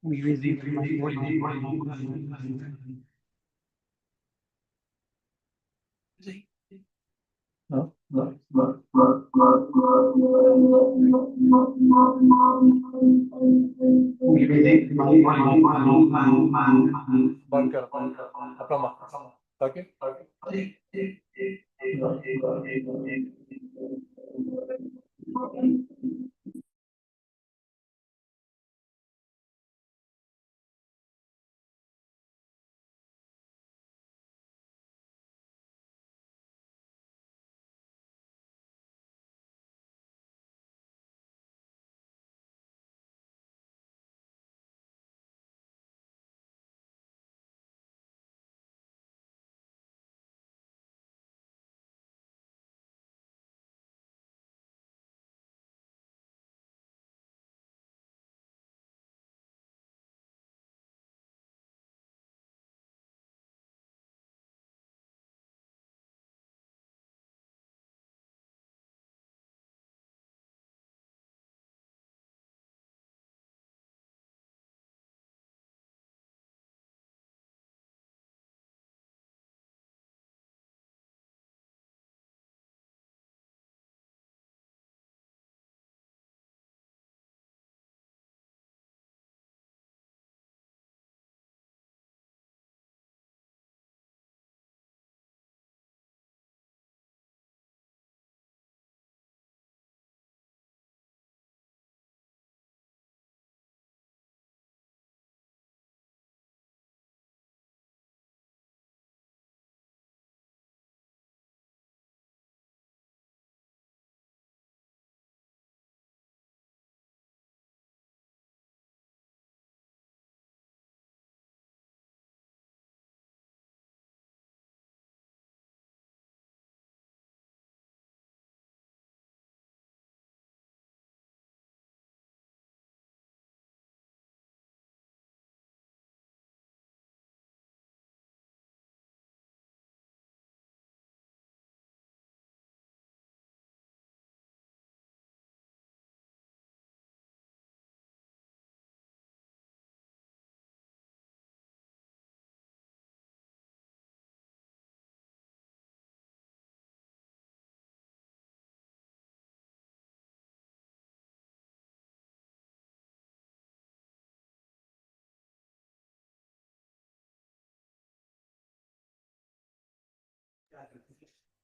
Music. No? बंद कर अपना मत ओके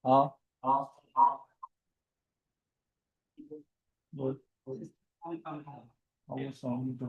हाँ बोल वो song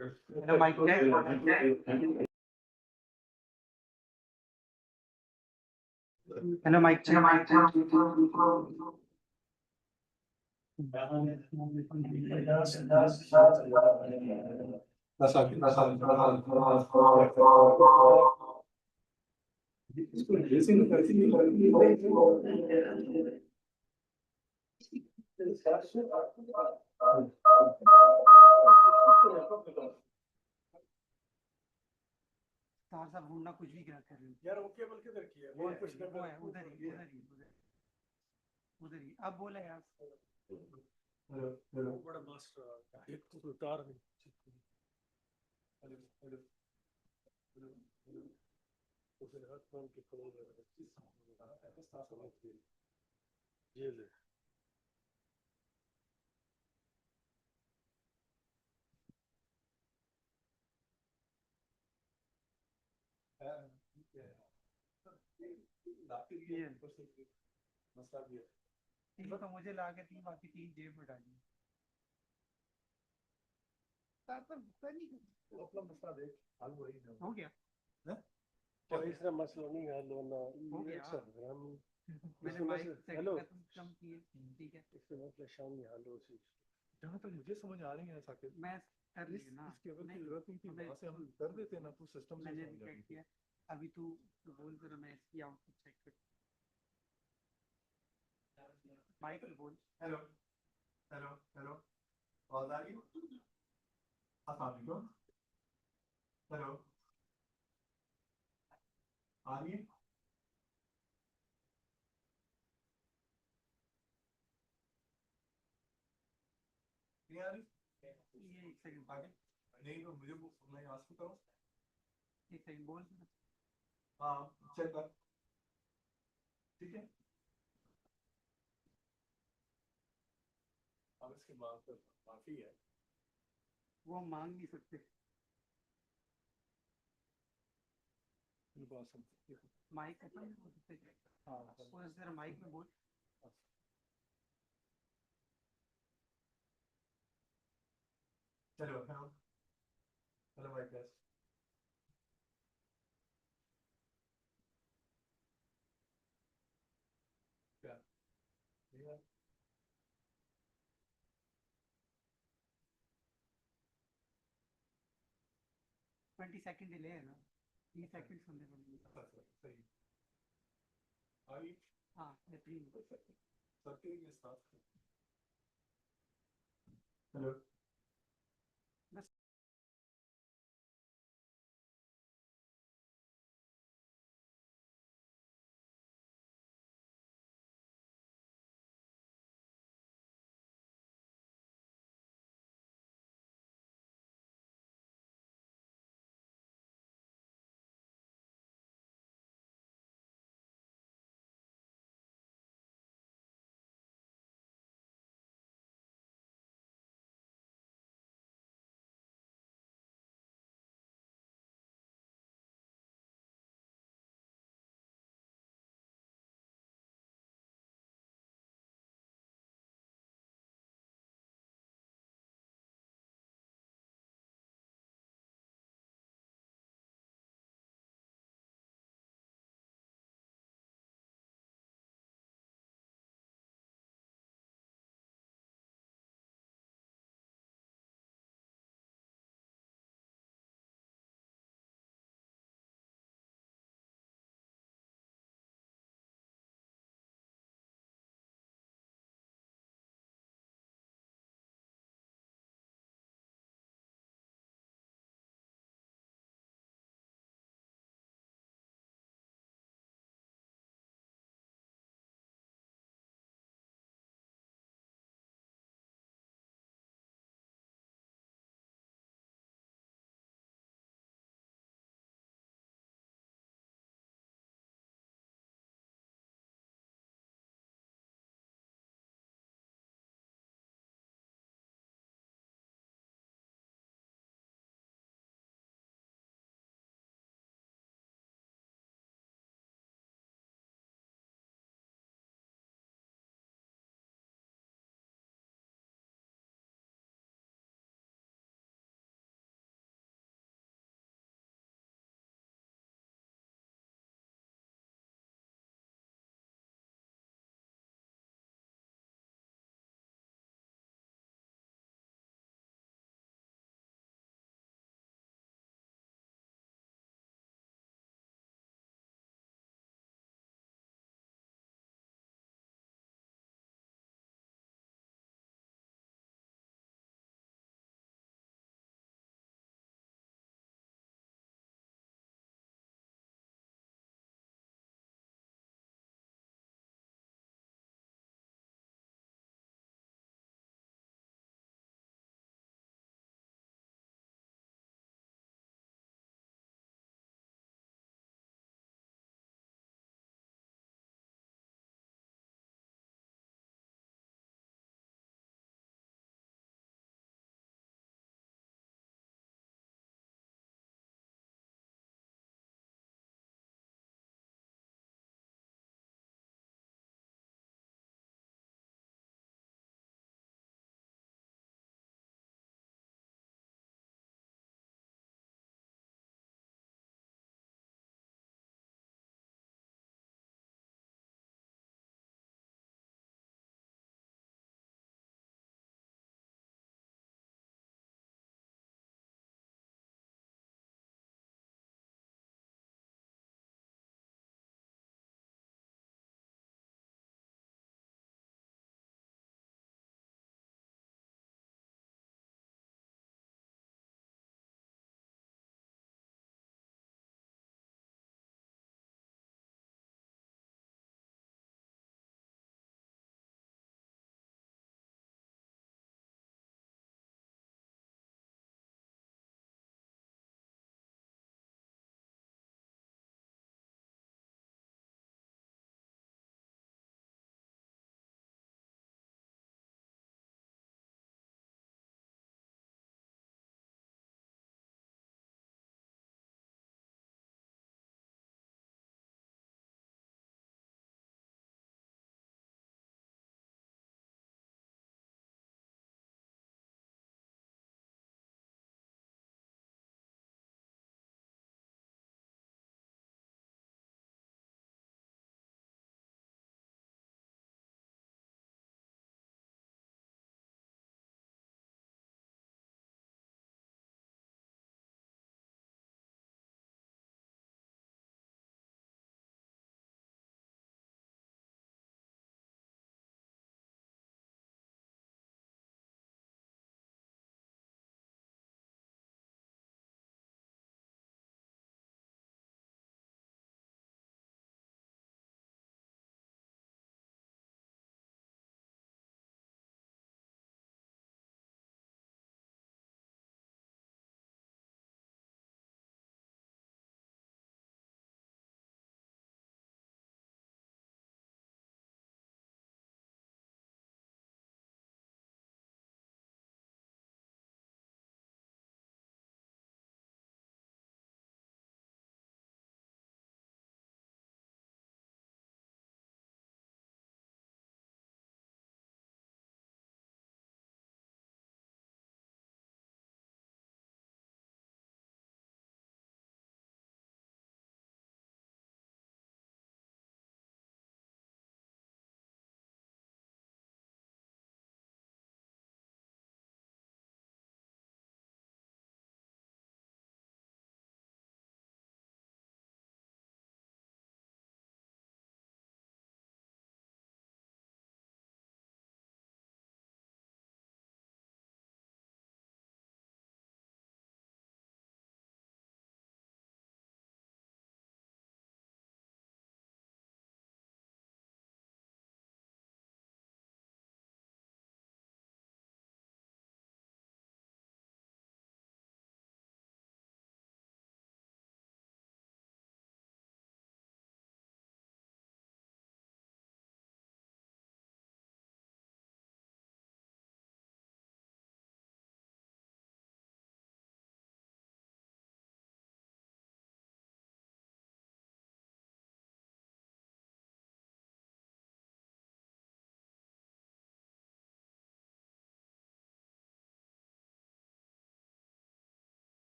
Hello, mic check. Hello, mic check. ढूंढना कुछ भी क्या कर रहे हो यार वो केबल किधर की है? वो कुछ वो है उधर ही उधर ही अब बोला यार बड़ा मस्त एक तो उतार नहीं। हेलो हेलो हेलो हेलो तो फिर हर फोन के खोल रहे हैं ये ले मसला भी है। तीन तो मुझे ला के तीन बाकी तीन जेब में डाली अपना मसला देख हल वही है। हो गया तीसरा मसला नहीं हल होना हो गया हम मैंने माइक सेट कम किए ठीक है इससे मैं परेशान नहीं हाल हो उसी जहाँ तक मुझे समझ आ रही है साकिब मैं कर लिया ना इसके अगर की जरूरत नहीं थी वहाँ से हम कर देते ना तू सिस्टम से मैंने समझ चेक किया अभी तू बोल जरा मैं इसकी आउटपुट चेक कर माइक पे बोल हेलो हेलो हेलो आवाज आ रही है? अस्सलाम वालेकुम हेलो आ रही है? नहीं आ रही? ये एक सेकंड आगे नहीं तो मुझे मैं आवाज को करूँ एक सेकंड बोल हाँ चेक कर ठीक है अब इसकी मांग तो माफी है वो हम मांग नहीं सकते माइक अपन हाँ वो जरा माइक में बोल चलो हेलो हेलो माइक टेस्ट क्या 20 सेकंड डिले है ना 30 सेकंड सुनने को सही आई हाँ बेहतरीन सबके लिए साथ हेलो बस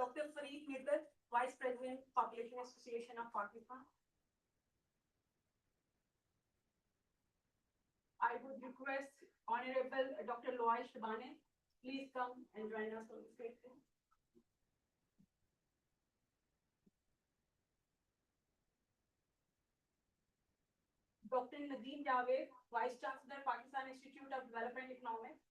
Dr. Fareed Mirdat, Vice President, Population Association of Pakistan. I would request Honorable Dr. Loy Shabane, please come and join us on the stage. Dr. Nadeem Javed, Vice Chancellor, Pakistan Institute of Development Economics.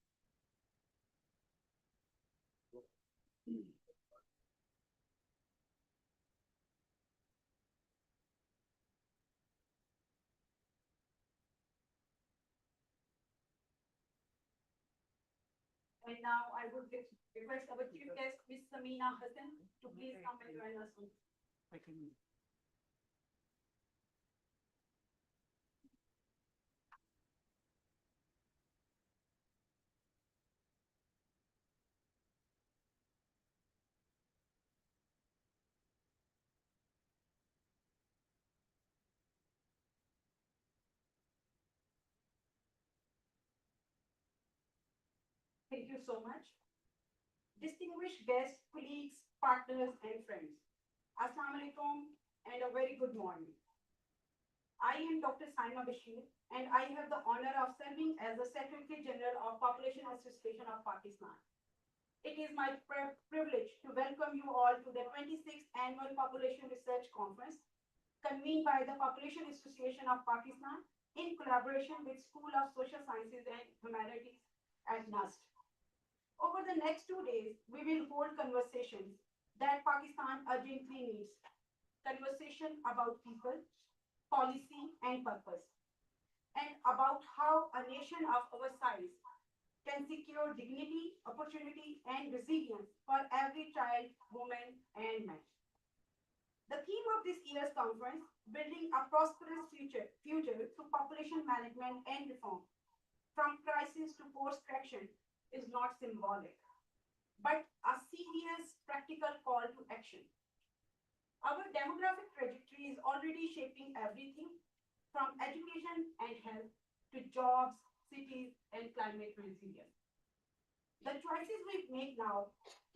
And now I would request our chief guest, Ms. Samina Hassan, to please come and join us. Thank you so much. Distinguished guests, colleagues, partners, and friends. Assalamu alaikum and a very good morning. I am Dr. Saima Bashir, and I have the honor of serving as the Secretary General of Population Association of Pakistan. It is my privilege to welcome you all to the 26th Annual Population Research Conference, convened by the Population Association of Pakistan in collaboration with School of Social Sciences and Humanities at NUST. Over the next 2 days, we will hold conversations that Pakistan urgently needs. Conversation about people, policy, and purpose, and about how a nation of our size can secure dignity, opportunity, and resilience for every child, woman, and man. The theme of this year's conference, Building a Prosperous Future through Population Management and Reform, from crisis to course correction, is not symbolic, but a serious practical call to action. Our demographic trajectory is already shaping everything from education and health to jobs, cities, and climate resilience. The choices we make now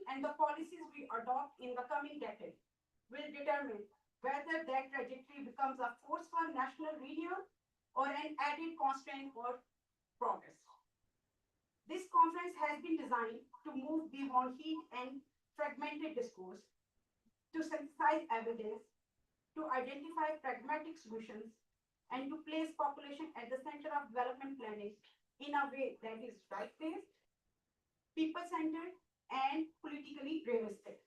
and the policies we adopt in the coming decade will determine whether that trajectory becomes a force for national renewal or an added constraint for progress. This conference has been designed to move beyond heat and fragmented discourse, to synthesize evidence, to identify pragmatic solutions, and to place population at the center of development planning in a way that is right-based, people-centered, and politically realistic.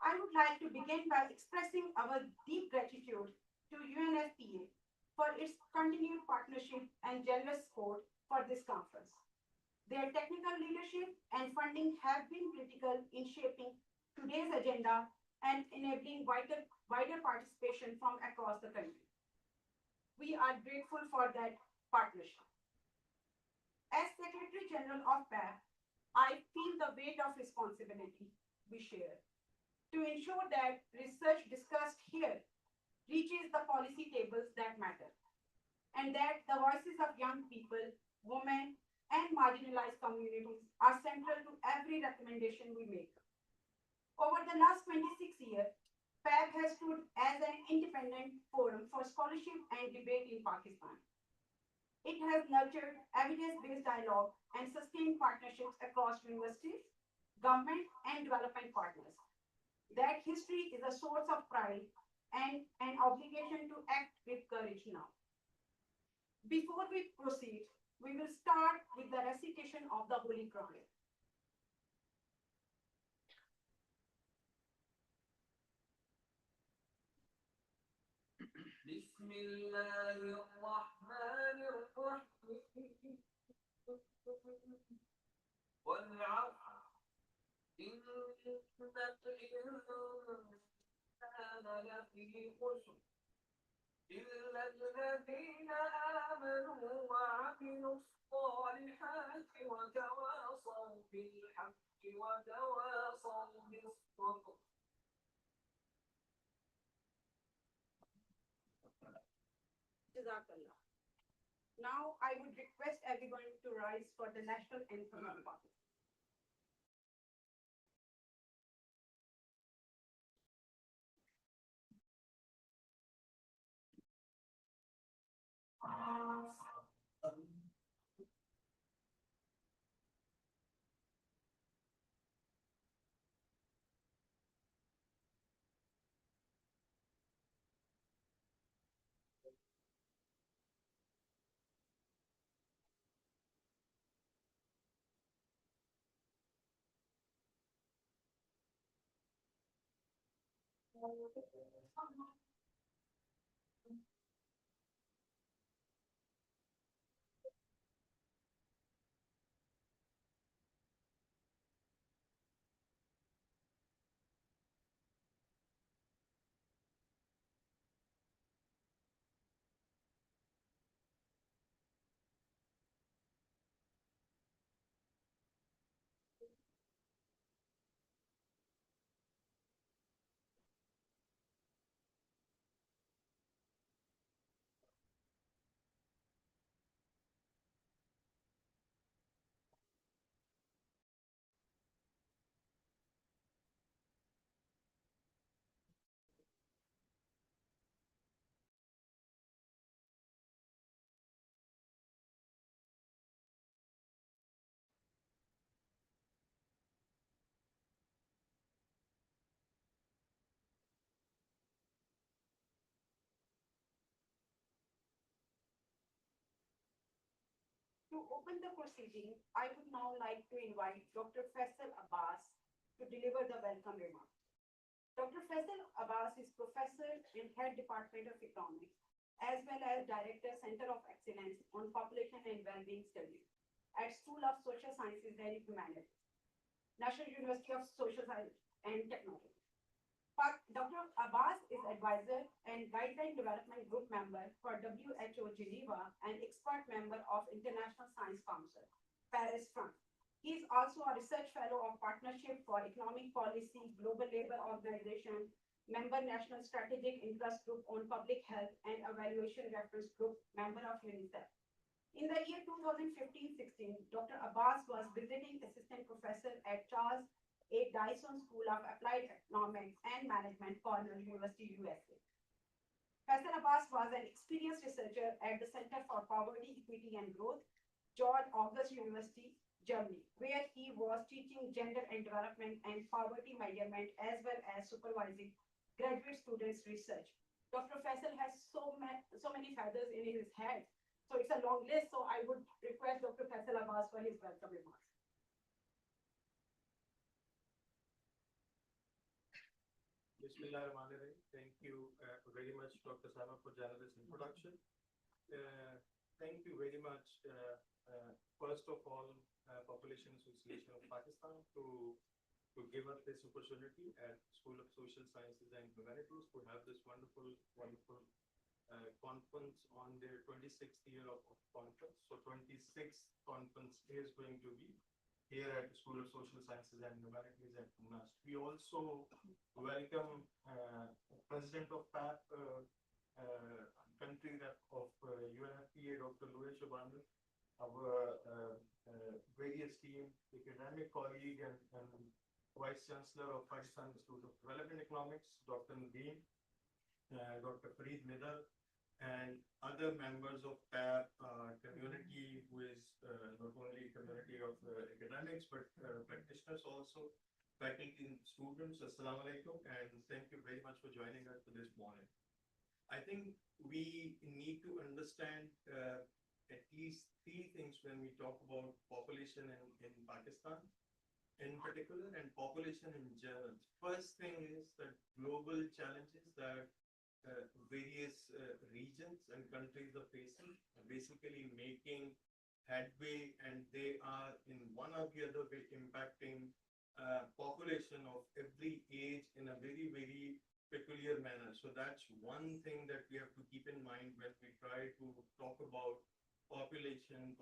I would like to begin by expressing our deep gratitude to UNFPA for its continued partnership and generous support for this conference. Their technical leadership and funding have been critical in shaping today's agenda and enabling wider participation from across the country. We are grateful for that partnership. As Secretary General of PAP, I feel the weight of responsibility we share to ensure that research discussed here reaches the policy tables that matter, and that the voices of young people, women, and marginalized communities are central to every recommendation we make. Over the last 26 years, PAP has stood as an independent forum for scholarship and debate in Pakistan. It has nurtured evidence-based dialogue and sustained partnerships across universities, government, and development partners. That history is a source of pride and an obligation to act with courage now. Before we proceed, we will start with the recitation of the Holy Quran. بسم الله الرحمن الرحيم والعصر إن الإنسان لفي خسر إلا الذين آمنوا وعملوا الصالحات وتواصوا بالحق وتواصوا بالصبر. Jazakallah. Now I would request everyone to rise for the national anthem of Pakistan. To open the proceeding, I would now like to invite Dr. Faisal Abbas to deliver the welcome remarks. Dr. Faisal Abbas is professor in Head Department of Economics, as well as Director Center of Excellence on Population and Wellbeing Studies at School of Social Sciences and Humanities, National University of Social Science and Technology. Dr. Abbas is advisor and guideline development group member for WHO Geneva and expert member of International Science Council, Paris, France. He is also a research fellow of Partnership for Economic Policy, Global Labour Organization, member National Strategic Interest Group on Public Health and Evaluation Reference Group, member of UNICEF. In the year 2015-16, Dr. Abbas was visiting assistant professor at Charles A. Dyson School of Applied Economics and Management, Cornell University, USA. Faisal Abbas was an experienced researcher at the Center for Poverty, Equity and Growth, George August University, Germany, where he was teaching gender and development and poverty measurement as well as supervising graduate students' research. Dr. Faisal has so many feathers in his head, so it's a long list, so I would request Dr. Faisal Abbas for his welcome remarks. Bismillahirrahmanirrahim. Thank you very much, Dr. Sama, for generous introduction. Thank you very much, first of all, Population Association of Pakistan to give us this opportunity at School of Social Sciences and Humanities to have this wonderful conference on their 26th year of conference. So 26th conference is going to be here at the School of Social Sciences and Humanities at UNAS. We also welcome President of PAP, country rep of UNFPA, Dr. Louis Shabani, our various team, academic colleague and Vice Chancellor of Pakistan Institute of Development Economics, Dr. Nadeem, Dr. Fareed Midar, and other members of PAP community, who is not only community of academics, but practitioners also, faculty and students. Assalamu alaikum, and thank you very much for joining us for this morning. I think we need to understand at least three things when we talk about population in Pakistan in particular and population in general. First thing is that global challenges that various regions and countries are facing, basically making headway, and they are in one or the other way impacting population of every age in a very, very peculiar manner. So that's one thing that we have to keep in mind when we try to talk about population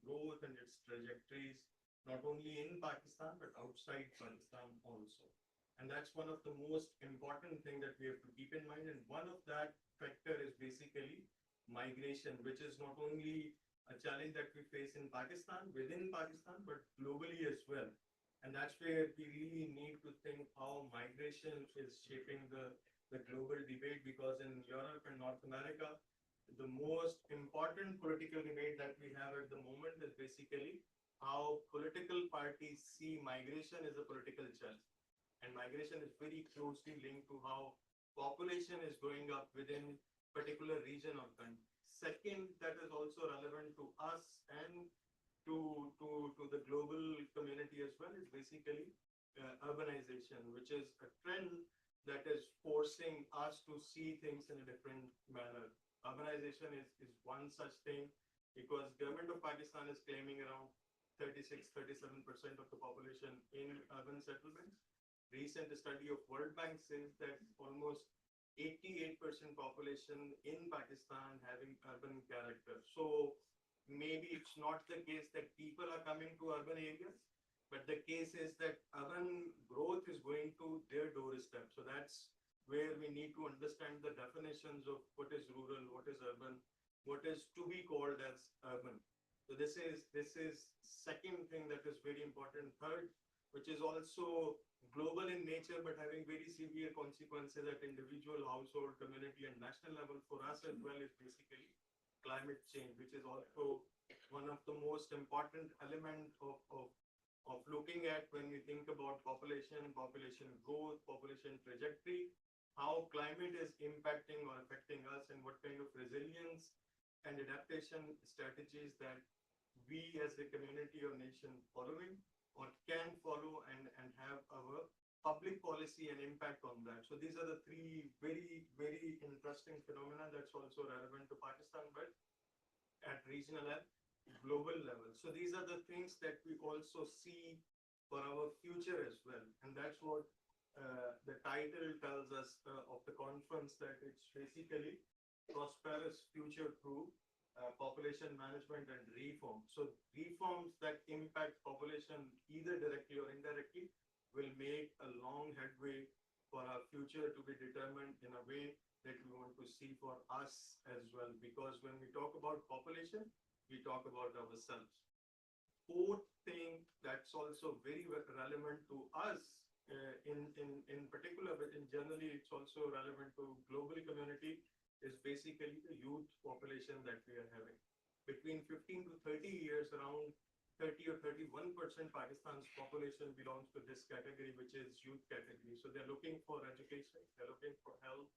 growth and its trajectories, not only in Pakistan, but outside Pakistan also. And that's one of the most important things that we have to keep in mind. And one of that factor is basically migration, which is not only a challenge that we face in Pakistan, within Pakistan, but globally as well. And that's where we really need to think how migration is shaping the global debate, because in Europe and North America, the most important political debate that we have at the moment is basically how political parties see migration as a political challenge. And migration is very closely linked to how population is going up within particular region or country. Second, that is also relevant to us and to the global community as well, is basically urbanization, which is a trend that is forcing us to see things in a different manner. Urbanization is one such thing, because government of Pakistan is claiming around 36-37% of the population in urban settlements. Recent study of World Bank says that almost 88% population in Pakistan having urban character. So maybe it's not the case that people are coming to urban areas, but the case is that urban growth is going to their doorstep. So that's where we need to understand the definitions of what is rural, what is urban, what is to be called as urban. So this is second thing that is very important. Third, which is also global in nature, but having very severe consequences at individual, household, community, and national level for us as well, is basically climate change, which is also one of the most important element of looking at when we think about population growth, population trajectory, how climate is impacting or affecting us, and what kind of resilience and adaptation strategies that we as a community or nation following or can follow and have our public policy and impact on that. So these are the three very, very interesting phenomena that's also relevant to Pakistan, but at regional and global level. So these are the things that we also see for our future as well. And that's what the title tells us of the conference, that it's basically prosperous, future-proof population management and reform. So reforms that impact population either directly or indirectly will make a long headway for our future to be determined in a way that we want to see for us as well. Because when we talk about population, we talk about ourselves. Fourth thing that's also very relevant to us in particular, but in generally it's also relevant to global community, is basically the youth population that we are having. Between 15 to 30 years, around 30 or 31% Pakistan's population belongs to this category, which is youth category. So they're looking for education, they're looking for health,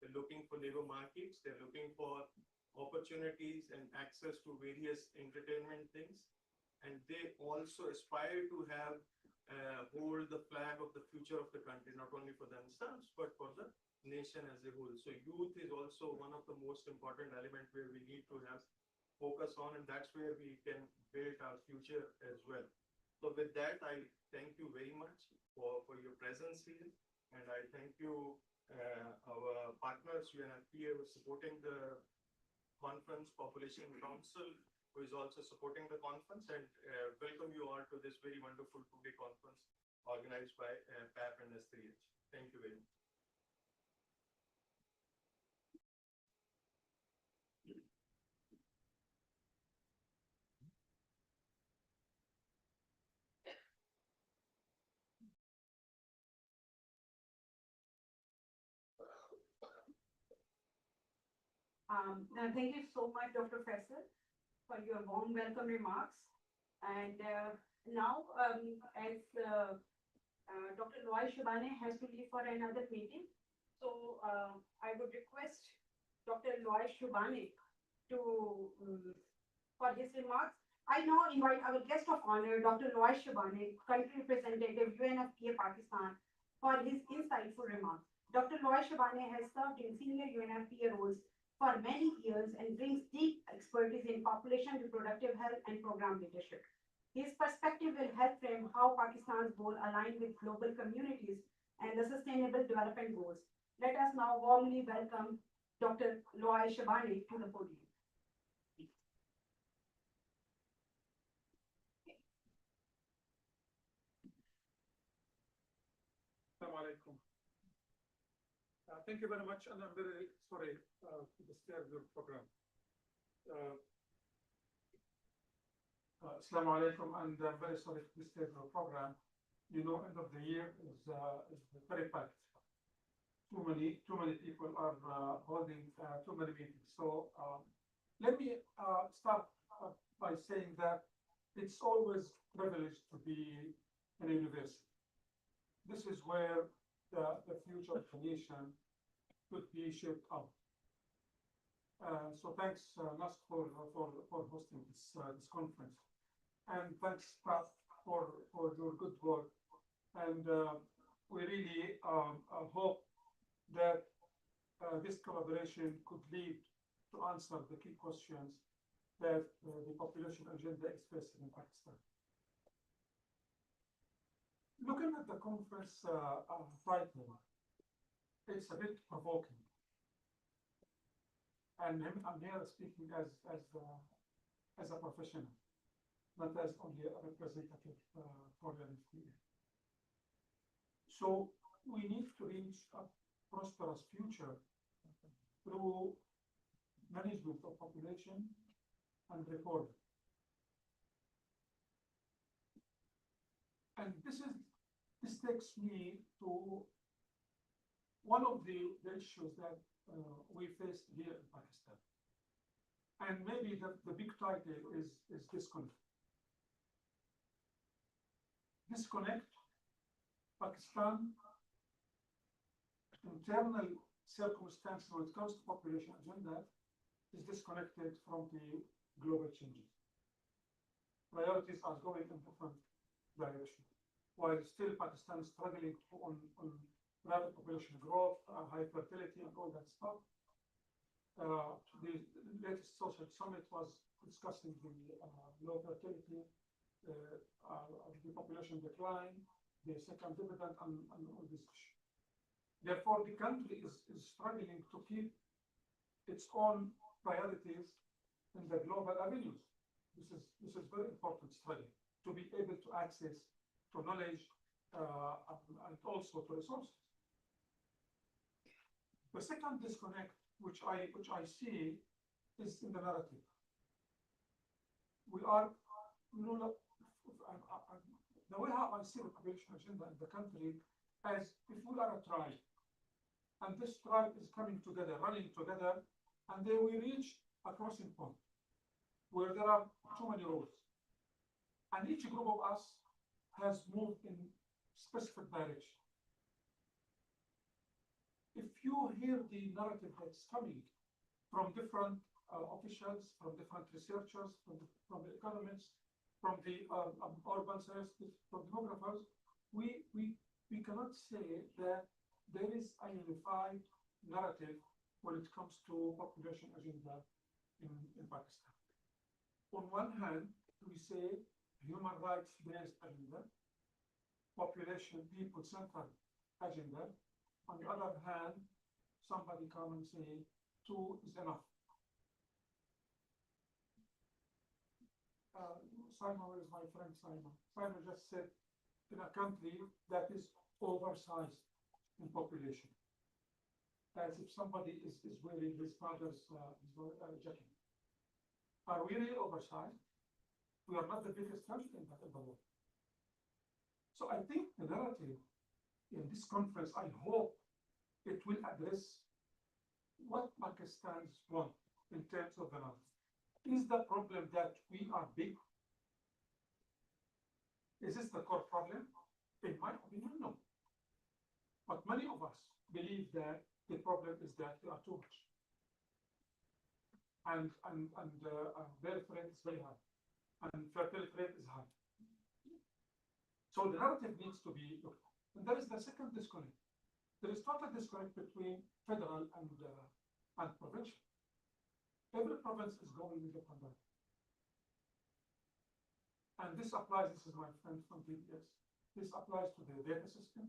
they're looking for labor markets, they're looking for opportunities and access to various entertainment things. And they also aspire to have hold the flag of the future of the country, not only for themselves, but for the nation as a whole. So youth is also one of the most important elements where we need to have focus on, and that's where we can build our future as well. So with that, I thank you very much for your presence here, and I thank you our partners, UNFPA, who is supporting the conference, Population Council, who is also supporting the conference, and welcome you all to this very wonderful two-day conference organized by PAP and S3H. Thank you very much. Thank you so much, Dr. Faisal, for your warm welcome remarks. And now, as Dr. Loy Shubane has to leave for another meeting, so I would request Dr. Loy Shubane to for his remarks. I now invite our guest of honor, Dr. Loy Shubane, country representative, UNFPA Pakistan, for his insightful remarks. Dr. Loy Shubane has served in senior UNFPA roles for many years and brings deep expertise in population reproductive health and program leadership. His perspective will help frame how Pakistan's goals align with global communities and the sustainable development goals. Let us now warmly welcome Dr. Loy Shubane to the podium. Assalamu alaikum. Thank you very much, and I'm very sorry to disturb your program. Assalamu alaikum, and I'm very sorry to disturb your program. You know, end of the year is very packed. Too many people are holding too many meetings. So let me start by saying that it's always privileged to be in a university. This is where the future of the nation could be shaped up. So thanks, Nas, for hosting this conference, and thanks, Pat, for your good work. And we really hope that this collaboration could lead to answer the key questions that the population agenda is facing in Pakistan. Looking at the conference title, it's a bit provoking. And I'm here speaking as a professional, not as only a representative for the FTA. So we need to reach a prosperous future through management of population and reform. And this takes me to one of the issues that we face here in Pakistan. And maybe the big title is disconnect. Disconnect Pakistan internal circumstances when it comes to population agenda is disconnected from the global changes. Priorities are going in different directions. While still Pakistan is struggling on rapid population growth, high fertility, and all that stuff. The latest social summit was discussing the low fertility, the population decline, the second dividend, and all this issue. Therefore, the country is struggling to keep its own priorities in the global avenues. This is very important struggle to be able to access to knowledge and also to resources. The second disconnect, which I see, is in the narrative. We are, the way how I see the population agenda in the country as if we are a tribe, and this tribe is coming together, running together, and then we reach a crossing point where there are too many roads, and each group of us has moved in specific direction. If you hear the narrative that's coming from different officials, from different researchers, from the economists, from the urban scientists, from demographers, we cannot say that there is a unified narrative when it comes to population agenda in Pakistan. On one hand, we say human rights-based agenda, population people-centered agenda. On the other hand, somebody come and say, 2 is enough. Simon, where is my friend Simon? Simon just said, in a country that is oversized in population, as if somebody is wearing his father's jacket. Are we really oversized? We are not the biggest country in the world. So I think the narrative in this conference, I hope it will address what Pakistanis want in terms of the narrative. Is the problem that we are big? Is this the core problem? In my opinion, no. But many of us believe that the problem is that we are too much. And birth rate is very high. And fertility rate is high. So the narrative needs to be looked at. And there is the second disconnect. There is total disconnect between federal and provincial. Every province is going in different direction. And this applies, this is my friend from PBS, this applies to the data system,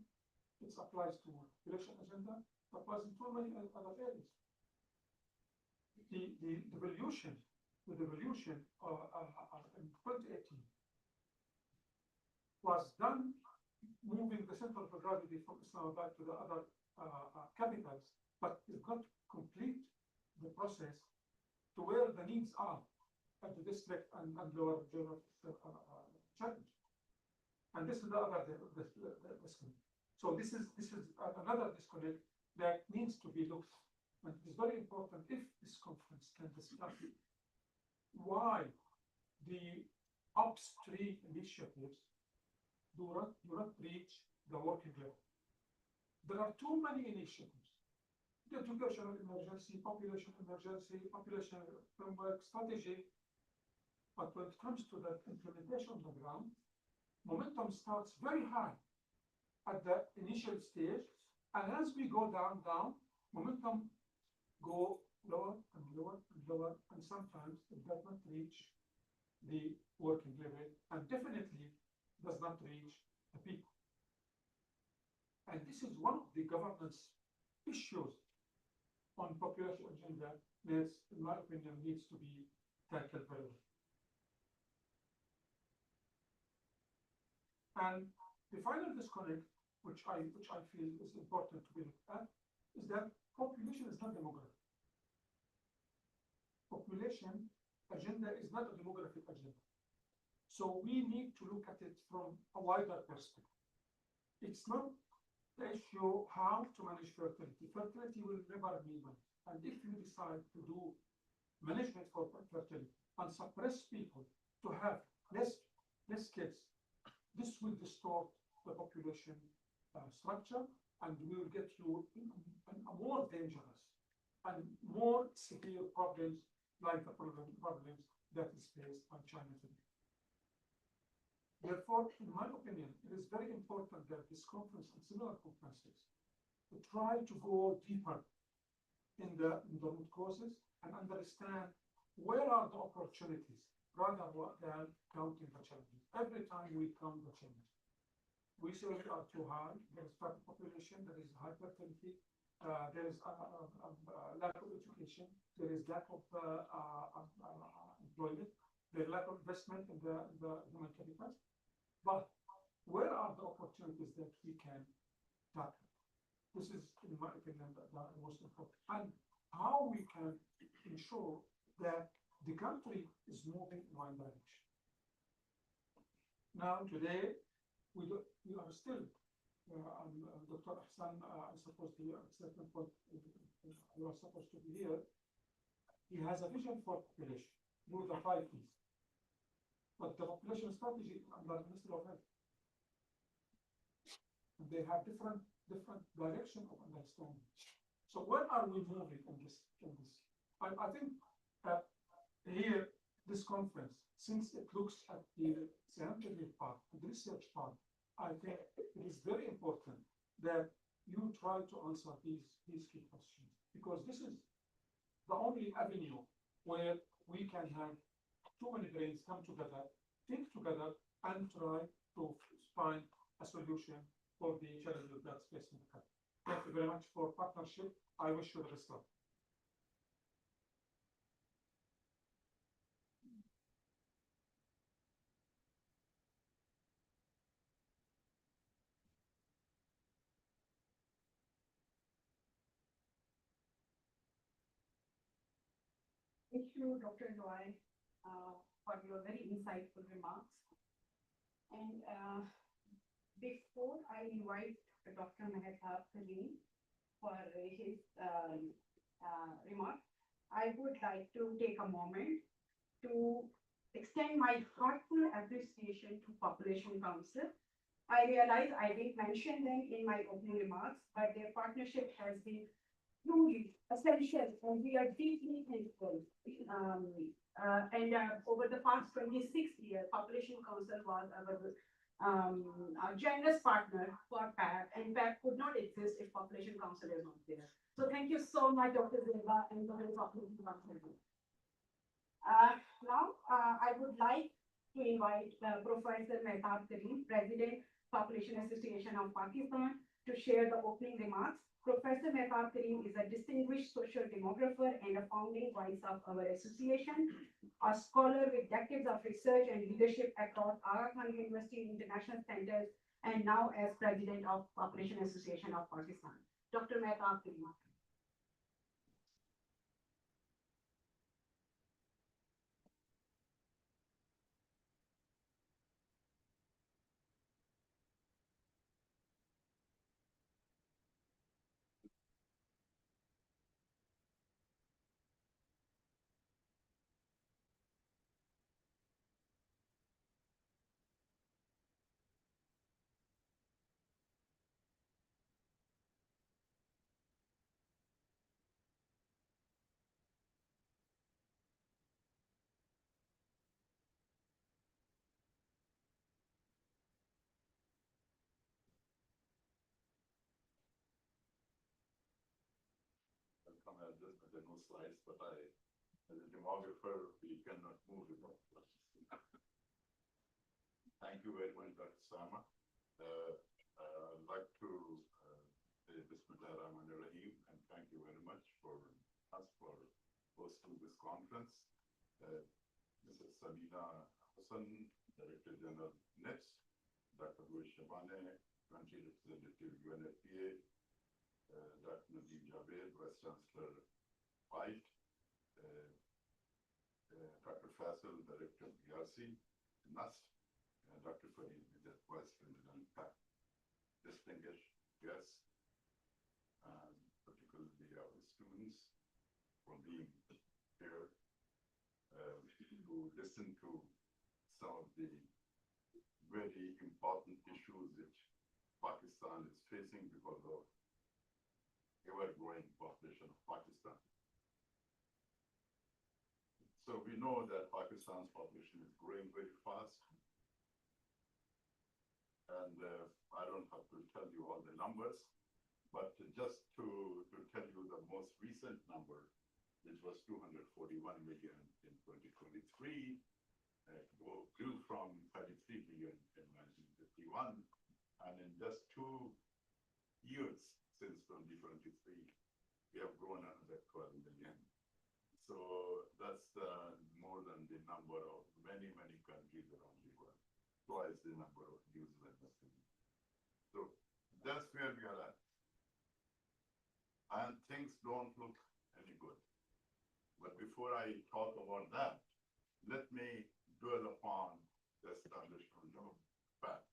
it applies to population agenda, it applies in so many other areas. The devolution in 2018 was done moving the center of gravity from Islamabad to the other capitals, but it got complete the process to where the needs are at the district and lower general challenge. And this is the other disconnect. So this is another disconnect that needs to be looked at. And it is very important if this conference can discuss why the upstream initiatives do not reach the working level. There are too many initiatives. The educational emergency, population framework strategy. But when it comes to the implementation on the ground, momentum starts very high at the initial stage, And as we go down, momentum go lower and lower and lower, and sometimes it does not reach the working level, and definitely does not reach the peak. And this is one of the governance issues on population agenda that, in my opinion, needs to be tackled very well. And the final disconnect, which I feel is important to be looked at, is that population is not demographic. Population agenda is not a demographic agenda. So we need to look at it from a wider perspective. It's not the issue how to manage fertility. Fertility will never be managed. And if you decide to do management for fertility and suppress people to have less kids, this will distort the population structure, and we will get you in a more dangerous and more severe problems like the problems that is faced by China today. Therefore, in my opinion, it is very important that this conference and similar conferences to try to go deeper in the root causes and understand where are the opportunities rather than counting the challenges. Every time we count the challenges, we say we are too high, there is fat population, there is high fertility, there is lack of education, there is lack of employment, there is lack of investment in the human capital. But where are the opportunities that we can tackle? This is, in my opinion, the most important. And how we can ensure that the country is moving in one direction. Now, today, we are still, Dr. Hassan, I suppose at a certain point, you are supposed to be here. He has a vision for population, through the 5 Ps. But the population strategy under the Ministry of Health. And they have different direction of understanding. So where are we moving in this? I think here, this conference, since it looks at the scientific part, the research part, I think it is very important that you try to answer these key questions, because this is the only avenue where we can have too many brains come together, think together, and try to find a solution for the challenges that's facing the country. Thank you very much for partnership. I wish you the best luck. Thank you, Dr. Roy, for your very insightful remarks. And before I invite Dr. Mehtab Karim for his remarks, I would like to take a moment to extend my heartfelt appreciation to Population Council. I realize I didn't mention them in my opening remarks, but their partnership has been truly essential, and we are deeply thankful. Over the past 26 years, Population Council was our generous partner for PAP, and PAP could not exist if Population Council is not there. So thank you so much, Dr. Zilba, and the whole Population Council. Now, I would like to invite Professor Mehtab Karim, President, Population Association of Pakistan, to share the opening remarks. Professor Mehtab Karim is a distinguished social demographer and a founding voice of our association, a scholar with decades of research and leadership across Aga Khan University International Centers, and now as President of Population Association of Pakistan. Dr. Mehtab Karim. come as there are no slides, but as a demographer, we cannot move without slides. Thank you very much, Dr. Sama. I'd like to say Bismillah Rahman Rahim, and thank you very much for us for hosting this conference. Mrs. Sabina Hassan, Director General NITS, Dr. Louis Shabane, Country Representative UNFPA, Dr. Nadeem Javed, Vice Chancellor White, Dr. Faisal, Director of PRC, NUST, Dr. Farid, Vice President PAP, distinguished guests, and particularly our students for being here to listen to some of the very important issues which Pakistan is facing because of ever-growing population of Pakistan. So we know that Pakistan's population is growing very fast. And I don't have to tell you all the numbers, but just to tell you the most recent number, which was 241 million in 2023, grew from 33 million in 1951, and in just 2 years since 2023, we have grown another 12 million. So that's more than the number of many countries around the world, twice the number of New Zealanders. So that's where we are at. And things don't look any good. But before I talk about that, let me dwell upon the establishment of PAP.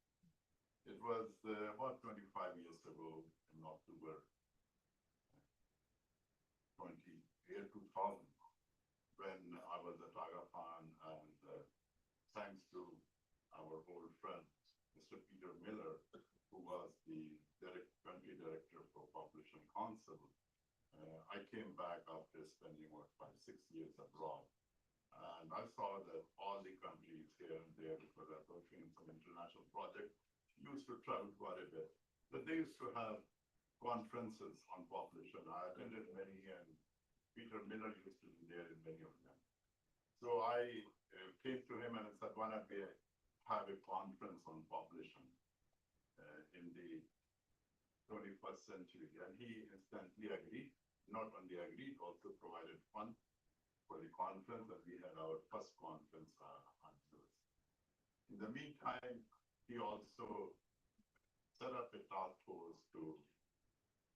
It was about 25 years ago in October 2000, when I was at Aga Khan, and thanks to our old friend, Mr. Peter Miller, who was the country director for Population Council, I came back after spending about 5-6 years abroad. And I saw that all the countries here and there, because I was working in some international project, used to travel quite a bit. But they used to have conferences on population. I attended many, and Peter Miller used to be there in many of them. So I came to him and I said, why not we have a conference on population in the 21st century? And he instantly agreed. Not only agreed, also provided funds for the conference, and we had our first conference afterwards. In the meantime, he also set up a task force to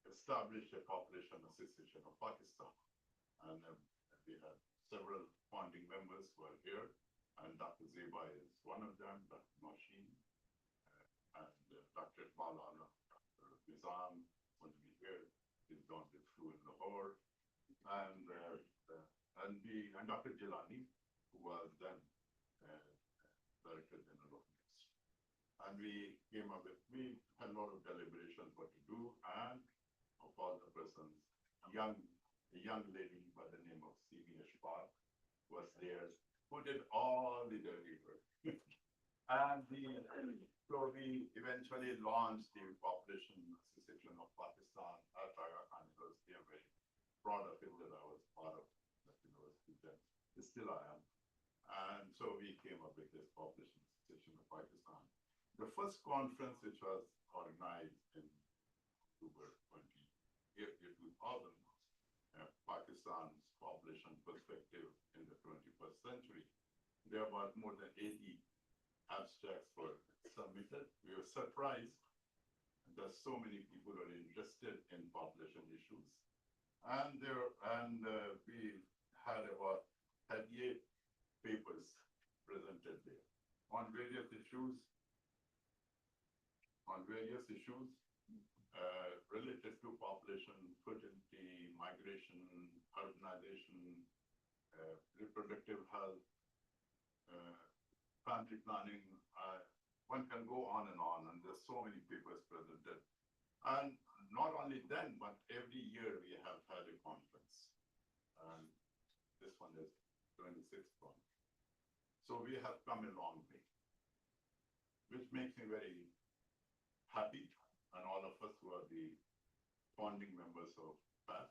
establish a population association of Pakistan. And we had several founding members who are here, and Dr. Zeba is one of them, Dr. Masheen, and Dr. Malala, Dr. Nizam, going to be here. He's gone through in Lahore, and Dr. Jilani, who was then Director General of NITS. And we came up with, we had a lot of deliberations what to do, and of all the persons, a young lady by the name of C.V. Ashfaq was there, who did all the dirty work. And so we eventually launched the Population Association of Pakistan at Aga Khan University. I'm very proud of it that I was part of that university then. Still I am. And so we came up with this Population Association of Pakistan. The first conference, which was organized in October 2000, Pakistan's population perspective in the 21st century. There were more than 80 abstracts were submitted. We were surprised that so many people are interested in population issues. And we had about 38 papers presented there on various issues related to population, fertility, migration, urbanization, reproductive health, family planning. One can go on, and there's so many papers presented. And not only then, but every year we have had a conference. And this one is 26th one. So we have come a long way, which makes me very happy, and all of us who are the founding members of PAP.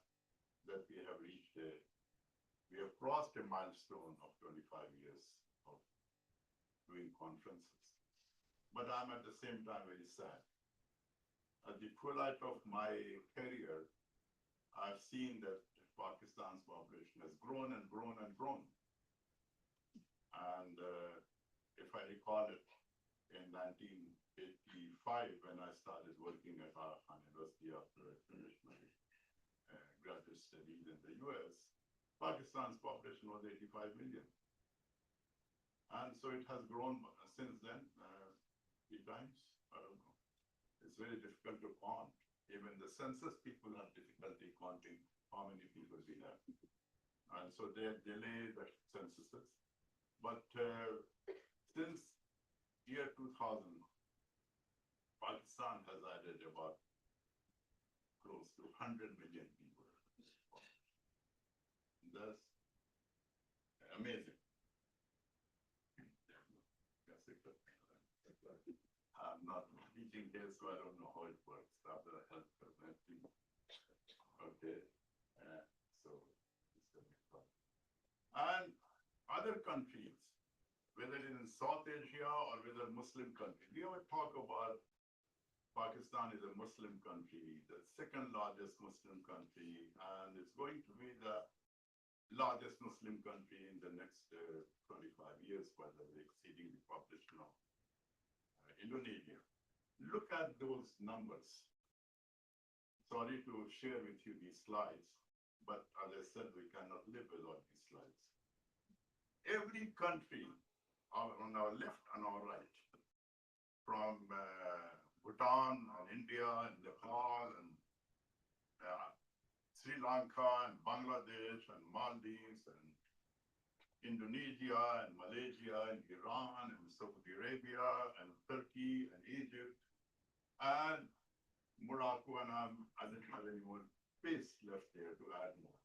that we have reached we have crossed a milestone of 25 years of doing conferences. But I'm at the same time very sad. At the twilight of my career, I've seen that Pakistan's population has grown and grown and grown. And if I recall it, in 1985, when I started working at Arakan University after I finished my graduate studies in the US, Pakistan's population was 85 million. And so it has grown since then 3 times. I don't know. It's very difficult to count. Even the census people have difficulty counting how many people we have. And so they delay the censuses. But since year 2000, Pakistan has added about close to 100 million people. That's amazing. I'm not teaching here, so I don't know how it works. After I help presenting. Okay. So it's going to be fun. And other countries, whether it is in South Asia or whether Muslim countries, we always talk about Pakistan is a Muslim country, the second largest Muslim country, and it's going to be the largest Muslim country in the next 25 years, whether exceeding the population of Indonesia. Look at those numbers. Sorry to share with you these slides, but as I said, we cannot live without these slides. Every country on our left and our right, from Bhutan and India and Nepal and Sri Lanka and Bangladesh and Maldives and Indonesia and Malaysia and Iran and Saudi Arabia and Turkey and Egypt and Morocco, and I don't have any more space left there to add more.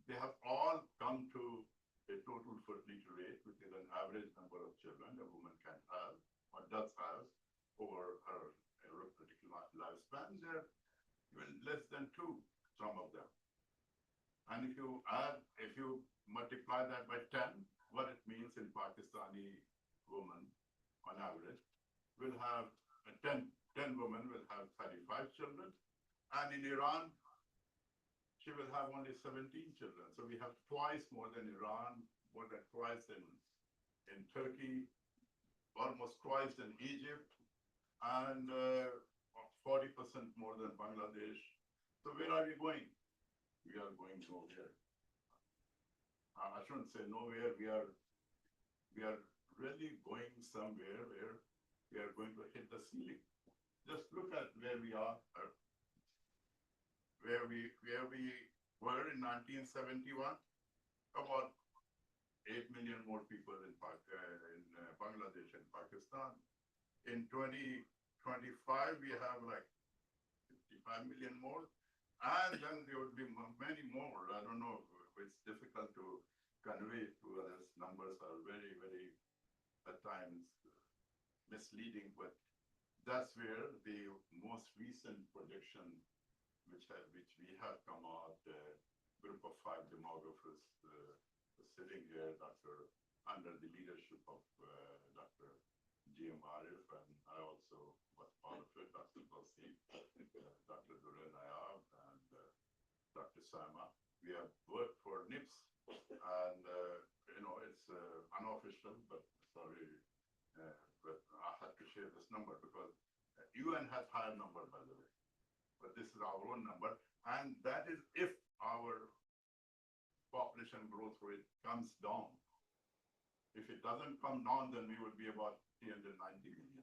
They have all come to a total fertility rate, which is an average number of children a woman can have or does have over her reproductive lifespan. They're even less than 2, some of them. And if you multiply that by 10, what it means in Pakistani woman, on average, will have 10 women will have 35 children, and in Iran, she will have only 17 children. So we have twice more than Iran, more than twice in Turkey, almost twice in Egypt, and 40% more than Bangladesh. So where are we going? We are going nowhere. I shouldn't say nowhere. We are really going somewhere where we are going to hit the ceiling. Just look at where we are, where we were in 1971. About 8 million more people in Bangladesh and Pakistan. In 2025, we have like 55 million more, and then there would be many more. I don't know. It's difficult to convey to others. Numbers are very, very, at times, misleading, but that's where the most recent projection, which we have come out, group of 5 demographers sitting here, under the leadership of Dr. G.M. Arif, and I also was part of it, Dr. Balsi, Dr. Duran Ayab, and Dr. Sama. We have worked for NIPS, and it's unofficial, but sorry, but I had to share this number because UN has higher number, by the way, but this is our own number, and that is if our population growth rate comes down. If it doesn't come down, then we will be about 390 million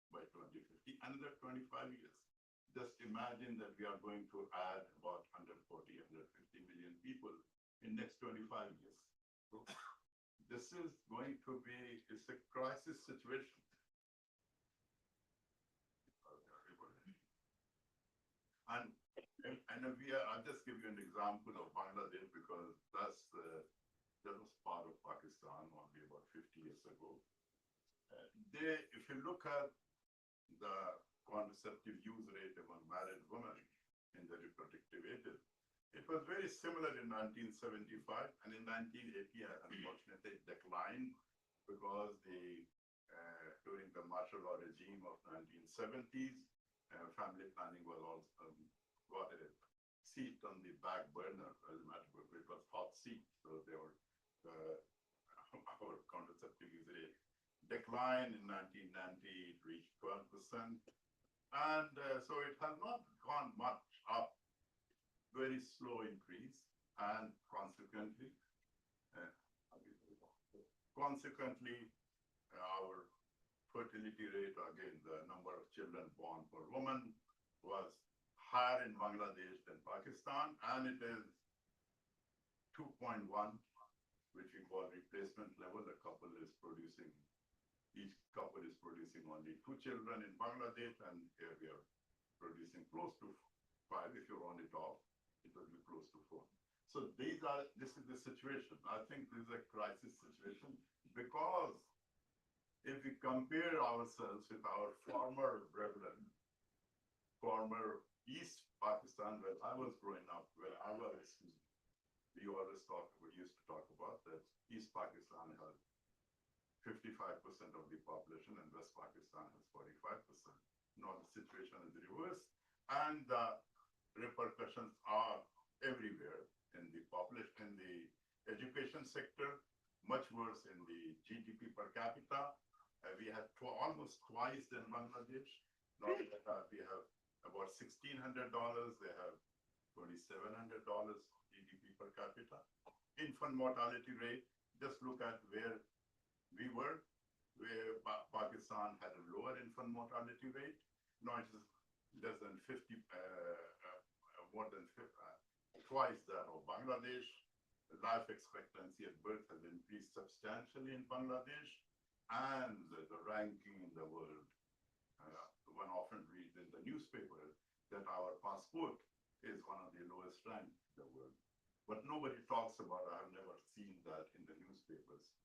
by 2050, another 25 years. Just imagine that we are going to add about 140, 150 million people in next 25 years. So this is going to be, it's a crisis situation. And I'll just give you an example of Bangladesh because that was part of Pakistan only about 50 years ago. If you look at the contraceptive use rate among married women in the reproductive ages, It was very similar in 1975, and in 1980, unfortunately, it declined because during the martial law regime of 1970s, family planning was also got a seat on the back burner. As a matter of fact, it was hot seat, so they were our contraceptive use rate declined in 1990. It reached 12%, and so it has not gone much up. Very slow increase, and consequently, our fertility rate, again, the number of children born per woman, was higher in Bangladesh than Pakistan, and it is 2.1, which we call replacement level. Each couple is producing only 2 children in Bangladesh, and here we are producing close to 5. If you round it off, it will be close to 4. So this is the situation. I think this is a crisis situation, because if we compare ourselves with our former brethren, former East Pakistan, where I was growing up, we used to talk about that East Pakistan has 55% of the population and West Pakistan has 45%. Now the situation is reversed, and the repercussions are everywhere in the population, in the education sector, much worse in the GDP per capita. We had almost twice than Bangladesh. Now we have about $1,600. They have $2,700 GDP per capita. Infant mortality rate, just look at where we were, where Pakistan had a lower infant mortality rate. Now it is less than 50, more than twice that of Bangladesh. The life expectancy at birth has increased substantially in Bangladesh, and the ranking in the world. One often reads in the newspaper that our passport is one of the lowest ranked in the world. But nobody talks about, I have never seen that in the newspapers,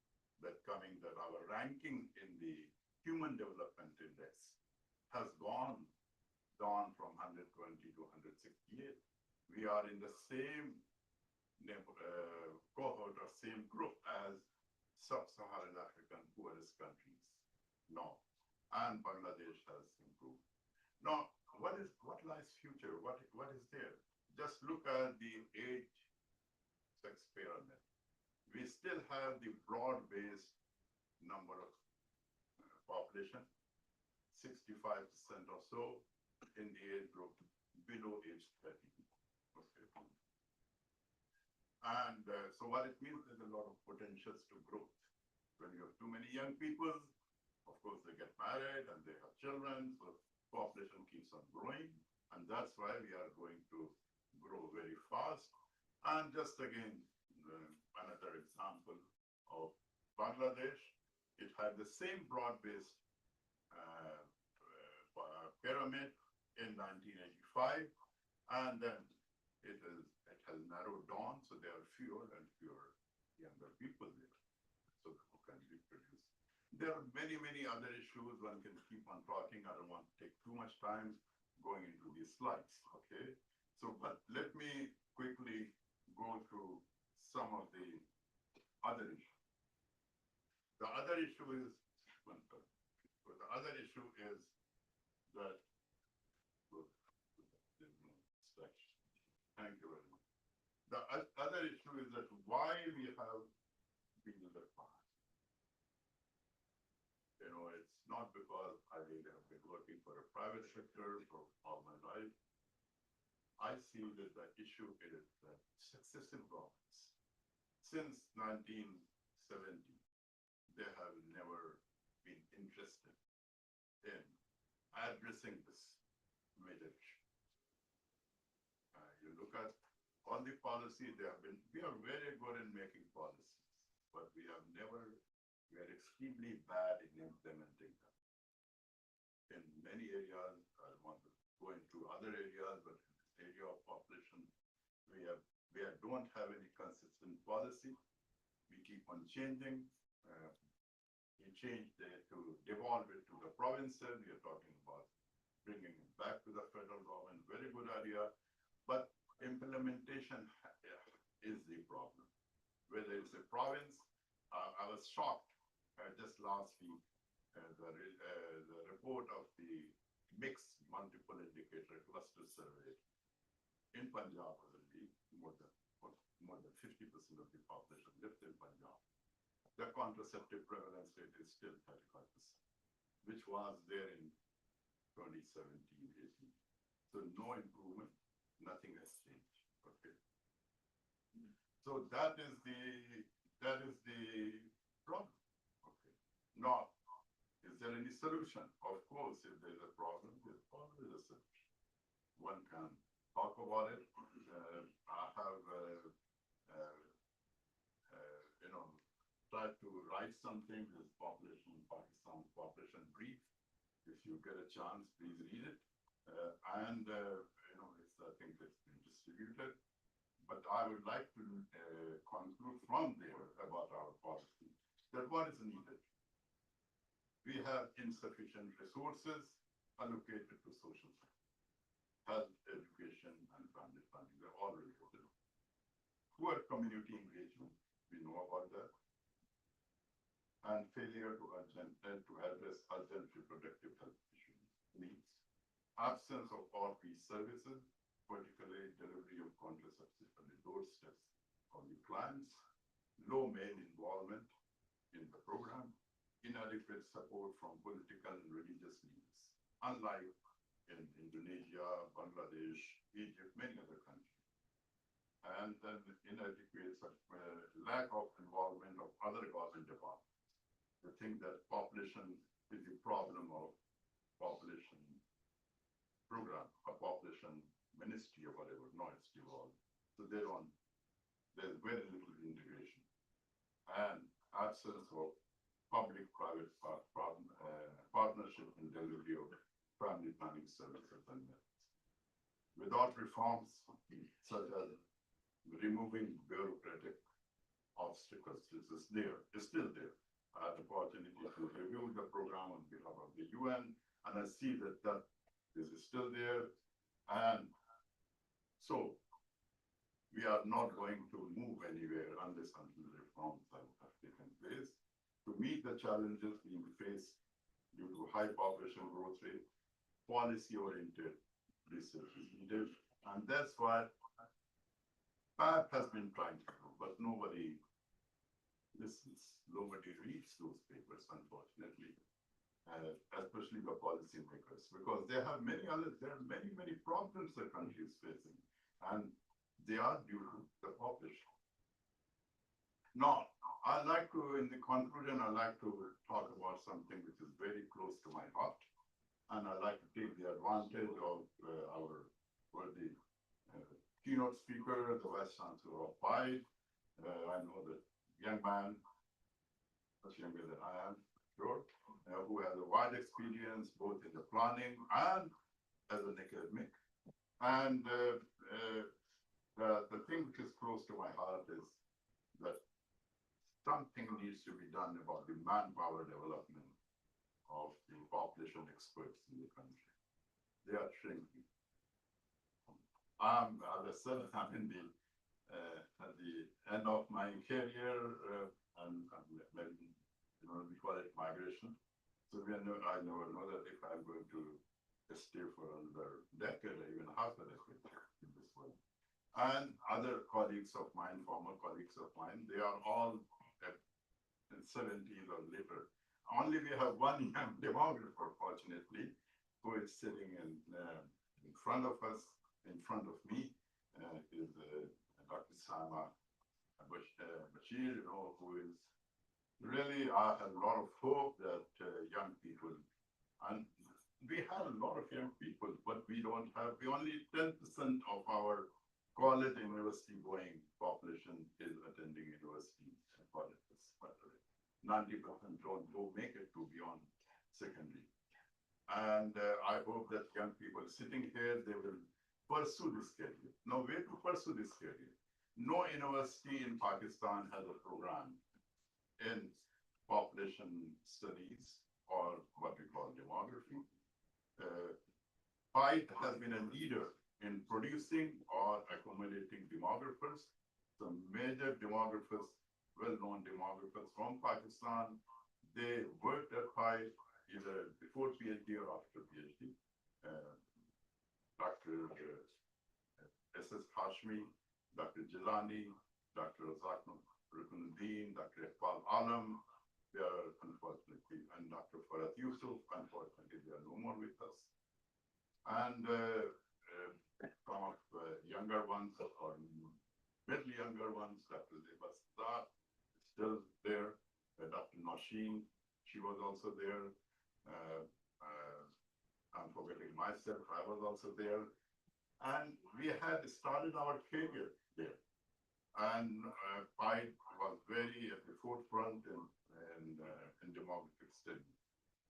that our ranking in the Human Development Index has gone down from 120 to 168. We are in the same cohort or same group as sub-Saharan African poorest countries now, and Bangladesh has improved. Now, what lies future? What is there? Just look at the age sex pyramid. We still have the broad-based number of population, 65% or so in the age group below age 30. Okay. And so what it means is a lot of potentials to growth. When you have too many young people, of course, they get married and they have children, so population keeps on growing, and that's why we are going to grow very fast. And just again, another example of Bangladesh, it had the same broad-based pyramid in 1985, and then it has narrowed down, so there are fewer and fewer younger people there, so who can reproduce. There are many, many other issues one can keep on talking. I don't want to take too much time going into these slides, okay? So, but let me quickly go through some of the other issues. The other issue is that, thank you very much. The other issue is that why we have been left behind. You know, it's not because I have been working for a private sector for all my life. I see that the issue is that successive governments, since 1970, they have never been interested in addressing this major issue. You look at all the policies we are very good in making policies, but we are extremely bad in implementing them. In many areas, I don't want to go into other areas, but in this area of population, we don't have any consistent policy. We keep on changing. We changed to devolve it to the provinces. We are talking about bringing it back to the federal government. Very good idea. But implementation is the problem. Whether it's a province, I was shocked just last week, the report of the mixed multiple indicator cluster survey in Punjab was indeed more than 50% of the population lived in Punjab. The contraceptive prevalence rate is still 35%, which was there in 2017-18. So no improvement, nothing has changed. Okay. So that is the problem. Okay. Now, is there any solution? Of course, if there's a problem, there's always a solution. One can talk about it. I have, tried to write something with Pakistan population brief. If you get a chance, please read it. I think it's been distributed. But I would like to conclude from there about our policy, that what is needed. We have insufficient resources allocated to social science, health, education, and family planning. They're all related. Poor community engagement, we know about that. And failure to address urgent reproductive health needs. Absence of all these services, particularly delivery of contraceptives on the doorsteps of the clients, low male involvement in the program, inadequate support from political and religious leaders, unlike in Indonesia, Bangladesh, Egypt, many other countries. And then inadequate lack of involvement of other government departments. The thing that population is the problem of population program, a population ministry or whatever, no, it's devolved. So there's very little integration and absence of public-private partnership in delivery of family planning services and methods. Without reforms such as removing bureaucratic obstacles, this is there, it's still there. I had the opportunity to review the program on behalf of the UN, and I see that this is still there. And so we are not going to move anywhere unless until reforms have taken place to meet the challenges being faced due to high population growth rate. Policy-oriented research is needed, and that's what PAP has been trying to do, but nobody listens. Nobody reads those papers, unfortunately, especially the policymakers, because there are many problems the country is facing, and they are due to the population. Now, I'd like to, in the conclusion, I'd like to talk about something which is very close to my heart, and I'd like to take the advantage of our worthy keynote speaker, the Vice Chancellor of PAP. I know that young man, much younger than I am, sure, who has a wide experience both in the planning and as an academic. And the thing which is close to my heart is that something needs to be done about the manpower development of the population experts in the country. They are shrinking. As I said, I'm at the end of my career, and maybe, we call it migration. So I never know that if I'm going to stay for another decade or even half a decade in this world. And other colleagues of mine, former colleagues of mine, they are all in 70s or later. Only we have one young demographer, fortunately, who is sitting in front of us, in front of me, is Dr. Sama Bashir, who is really, I have a lot of hope that young people, and we have a lot of young people, but we only 10% of our college university going population is attending university and colleges. 90% don't make it to beyond secondary. And I hope that young people sitting here, they will pursue this career. Now, where to pursue this career? No university in Pakistan has a program in population studies or what we call demography. PAP has been a leader in producing or accommodating demographers. Some major demographers, well-known demographers from Pakistan, they worked at PAP either before PhD or after PhD. Dr. S.S. Hashmi, Dr. Jilani, Dr. Razak Rukunuddin, Dr. Iqbal Alam, they are unfortunately, and Dr. Farhat Yusuf, unfortunately, they are no more with us. And some of younger ones or middle younger ones, Dr. Zebastar is still there. Dr. Nasheen, she was also there. I'm forgetting myself, I was also there. And we had started our career there. And PAP was very at the forefront in demographic studies.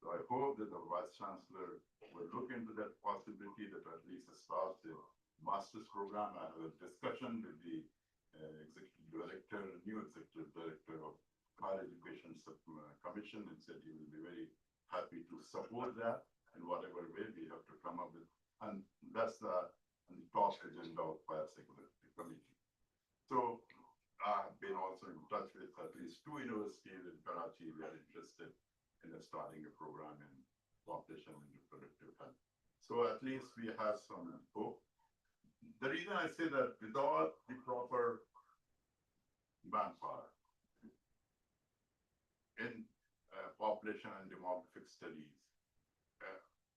So I hope that the Vice Chancellor will look into that possibility that at least start the master's program. I had a discussion with the new executive director of Higher Education Commission, and said he will be very happy to support that in whatever way we have to come up with. And that's the top agenda of Higher Security Committee. So I've been also in touch with at least 2 universities in Karachi. We are interested in starting a program in population and reproductive health. So at least we have some hope. The reason I say that without the proper manpower in population and demographic studies,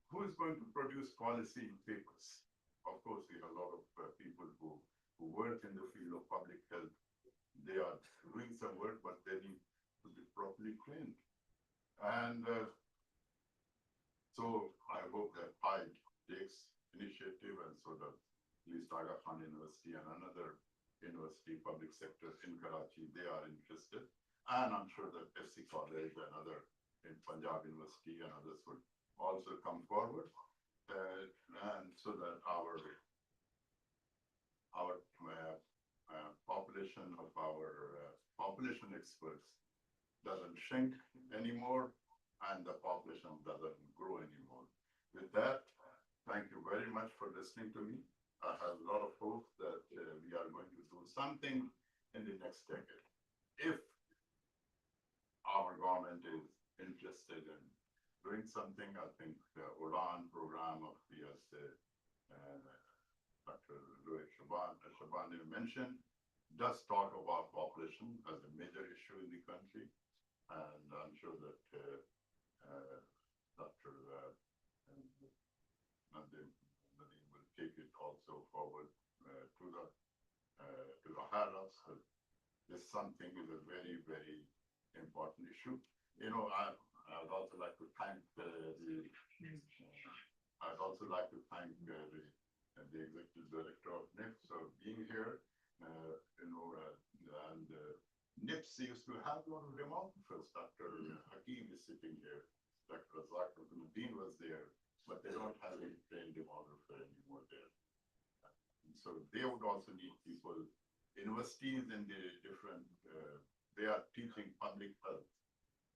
who is going to produce policy papers? Of course, we have a lot of people who work in the field of public health. They are doing some work, but they need to be properly trained. And so I hope that PAP takes initiative, and so that at least Aga Khan University and another university, public sector in Karachi, they are interested. And I'm sure that FC College and other in Punjab University and others would also come forward. And so that our population of our population experts doesn't shrink anymore, and the population doesn't grow anymore. With that, thank you very much for listening to me. I have a lot of hope that we are going to do something in the next decade. If our government is interested in doing something, I think the UDAN program of the Dr. Louis Shabani mentioned does talk about population as a major issue in the country. And I'm sure that Dr. Nadeem will take it also forward to the higher ups. This something is a very, very important issue. You know, I'd also like to thank the executive director of NIPS for being here. And NIPS used to have a lot of demographers. Dr. Hakim is sitting here. Dr. Razak Rukunuddin was there, but they don't have any trained demographer anymore there. And so they would also need people. Universities in the different, they are teaching public health,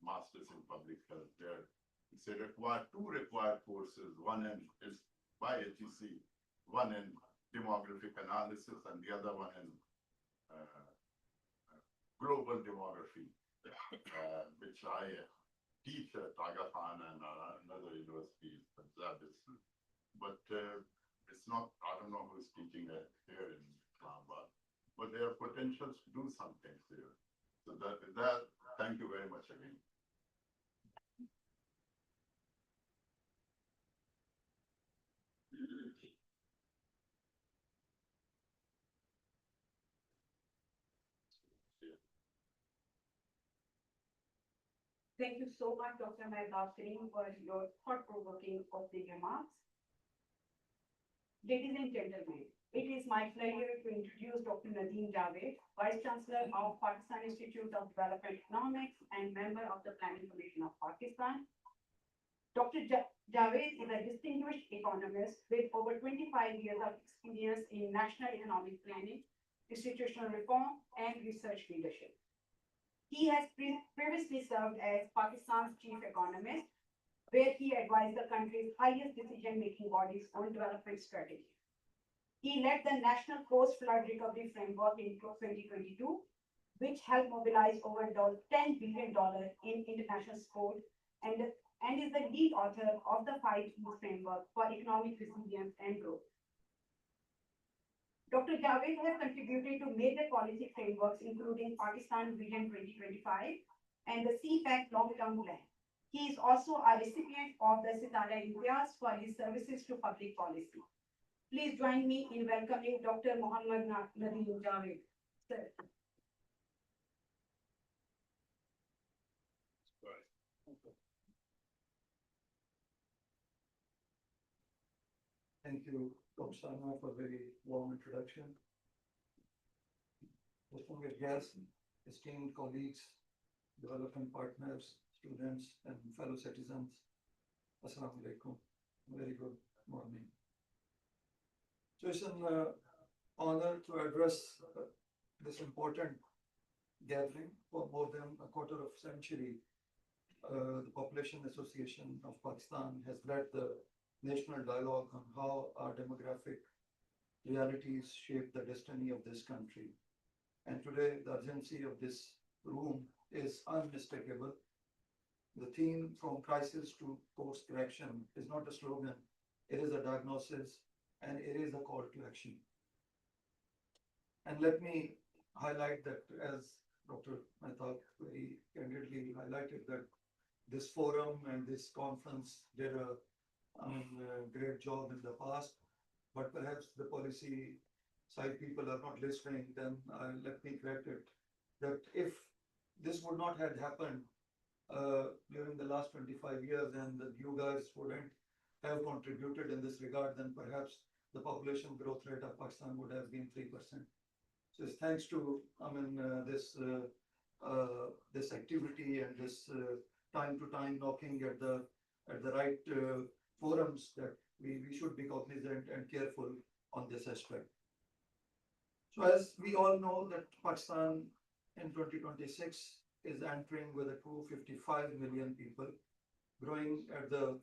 masters in public health. They require 2 required courses. One is by HEC, one in demographic analysis, and the other one in global demography, which I teach at Aga Khan and another universities. But it's not, I don't know who's teaching it here in Islamabad, but there are potentials to do some things here. So with that, thank you very much again. Thank you so much, Dr. Mehboob Karim, for your thought-provoking opening remarks. Ladies and gentlemen, it is my pleasure to introduce Dr. Nadeem Javed, Vice Chancellor of Pakistan Institute of Development Economics and member of the Planning Commission of Pakistan. Dr. Javed is a distinguished economist with over 25 years of experience in national economic planning, institutional reform, and research leadership. He has previously served as Pakistan's chief economist, where he advised the country's highest decision-making bodies on development strategy. He led the National Post-Flood Recovery Framework in 2022, which helped mobilize over $10 billion in international support and is the lead author of the 5E framework for economic resilience and growth. Dr. Javed has contributed to major policy frameworks, including Pakistan Vision 2025 and the CPAC long-term plan. He is also a recipient of the Sitara Imtiaz for his services to public policy. Please join me in welcoming Dr. Muhammad Nadeem Javed. Sir. Thank you, Dr. Salma, for a very warm introduction. Distinguished guests, esteemed colleagues, development partners, students, and fellow citizens, Assalamu alaikum. Very good morning. So it's an honor to address this important gathering for more than a quarter of a century. The Population Association of Pakistan has led the national dialogue on how our demographic realities shape the destiny of this country. And today, the urgency of this room is unmistakable. The theme from crisis to course correction is not a slogan, it is a diagnosis and it is a call to action. And let me highlight that, as Dr. Mehta very candidly highlighted, that this forum and this conference did a great job in the past, but perhaps the policy side people are not listening, then let me correct it, that if this would not have happened during the last 25 years, then you guys wouldn't have contributed in this regard, then perhaps the population growth rate of Pakistan would have been 3%. So it's thanks to this activity and this time to time knocking at the right forums that we should be cognizant and careful on this aspect. So as we all know that Pakistan in 2026 is entering with a 255 million people, growing at the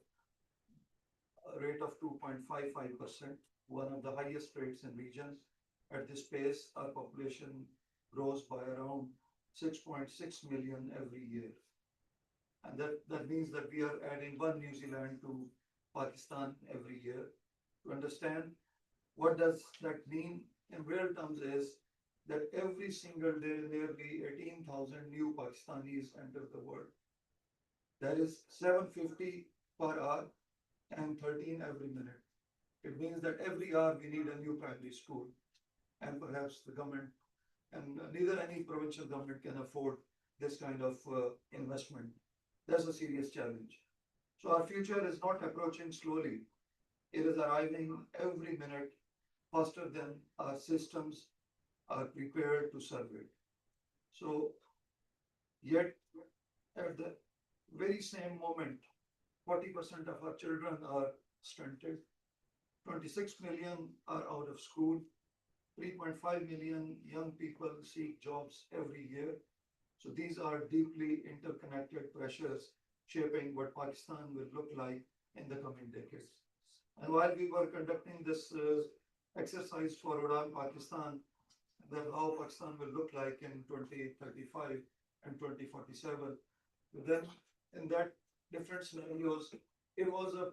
rate of 2.55%, one of the highest rates in regions. At this pace, our population grows by around 6.6 million every year. And that means that we are adding one New Zealand to Pakistan every year. To understand what does that mean in real terms is that every single day, nearly 18,000 new Pakistanis enter the world. That is 750 per hour and 13 every minute. It means that every hour we need a new primary school, and perhaps the government, and neither any provincial government can afford this kind of investment. That's a serious challenge. So our future is not approaching slowly. It is arriving every minute faster than our systems are prepared to serve it. So yet at the very same moment, 40% of our children are stunted, 26 million are out of school, 3.5 million young people seek jobs every year. So these are deeply interconnected pressures shaping what Pakistan will look like in the coming decades. And while we were conducting this exercise for Udaan Pakistan, that how Pakistan will look like in 2035 and 2047, then in that different scenarios, it was a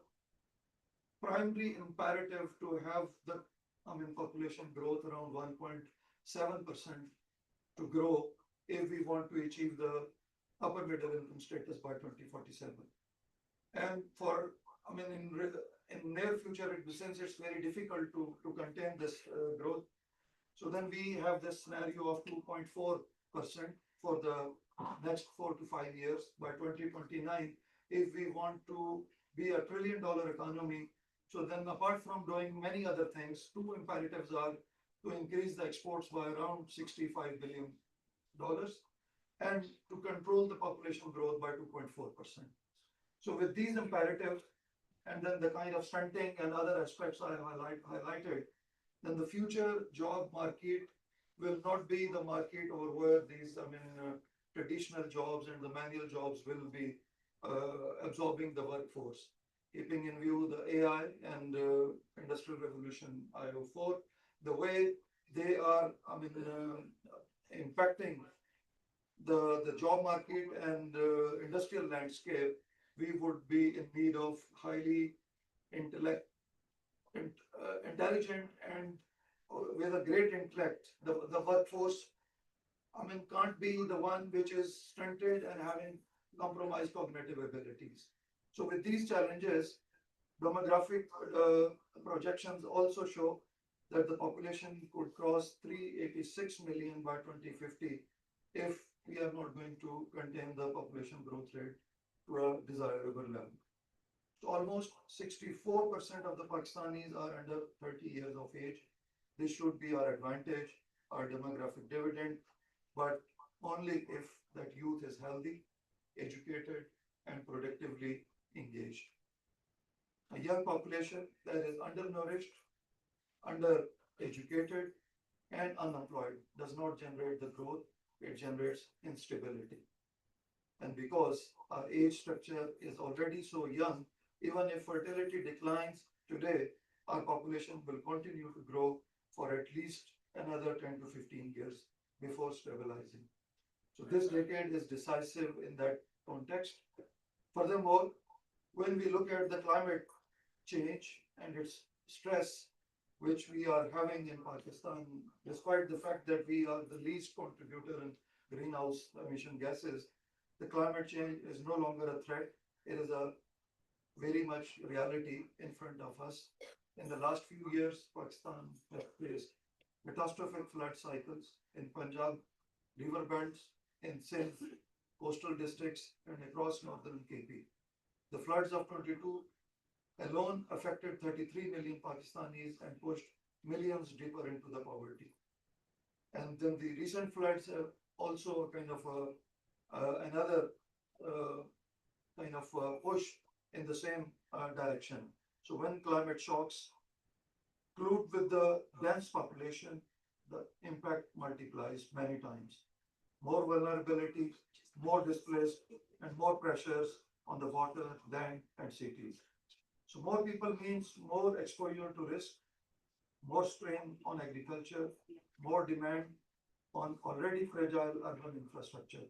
primary imperative to have the population growth around 1.7% to grow if we want to achieve the upper middle income status by 2047. And for, in near future, since it's very difficult to contain this growth, so then we have this scenario of 2.4% for the next 4 to 5 years by 2029. If we want to be a $1 trillion economy, so then apart from doing many other things, two imperatives are to increase the exports by around $65 billion and to control the population growth by 2.4%. So with these imperatives and then the kind of stunting and other aspects I highlighted, then the future job market will not be the market over where these traditional jobs and the manual jobs will be absorbing the workforce, keeping in view the AI and Industrial Revolution IO4 the way they are, impacting the job market and industrial landscape, we would be in need of highly intellect, intelligent and with a great intellect. The workforce, can't be the one which is stunted and having compromised cognitive abilities. So with these challenges, demographic projections also show that the population could cross 386 million by 2050 if we are not going to contain the population growth rate to a desirable level. So almost 64% of the Pakistanis are under 30 years of age. This should be our advantage, our demographic dividend, but only if that youth is healthy, educated, and productively engaged. A young population that is undernourished, undereducated, and unemployed does not generate the growth, it generates instability. And because our age structure is already so young, even if fertility declines today, our population will continue to grow for at least another 10 to 15 years before stabilizing. So this decade is decisive in that context. Furthermore, when we look at the climate change and its stress, which we are having in Pakistan, despite the fact that we are the least contributor in greenhouse emission gases, the climate change is no longer a threat. It is a very much reality in front of us. In the last few years, Pakistan has faced catastrophic flood cycles in Punjab, river belts, in Sindh, coastal districts, and across northern KP. The floods of 22 alone affected 33 million Pakistanis and pushed millions deeper into the poverty. And then the recent floods have also kind of another kind of push in the same direction. So when climate shocks collude with the dense population, the impact multiplies many times. More vulnerability, more displaced, and more pressures on the water, land, and cities. So more people means more exposure to risk, more strain on agriculture, more demand on already fragile urban infrastructure.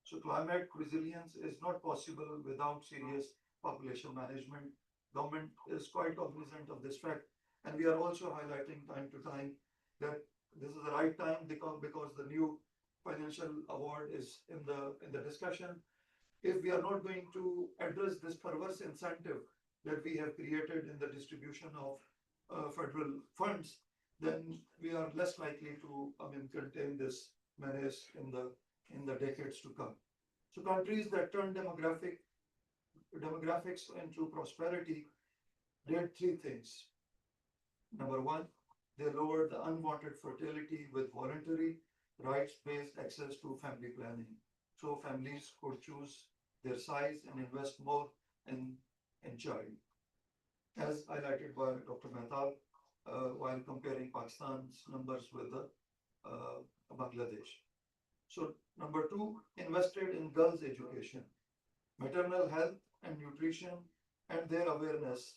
So climate resilience is not possible without serious population management. Government is quite cognizant of this fact, and we are also highlighting time to time that this is the right time because the new financial award is in the discussion. If we are not going to address this perverse incentive that we have created in the distribution of federal funds, then we are less likely to contain this menace in the decades to come. So countries that turn demographics into prosperity did three things. Number one, they lowered the unwanted fertility with voluntary rights-based access to family planning. So families could choose their size and invest more in child. As highlighted by Dr. Mehtab, while comparing Pakistan's numbers with Bangladesh. So number two, invested in girls' education. Maternal health and nutrition and their awareness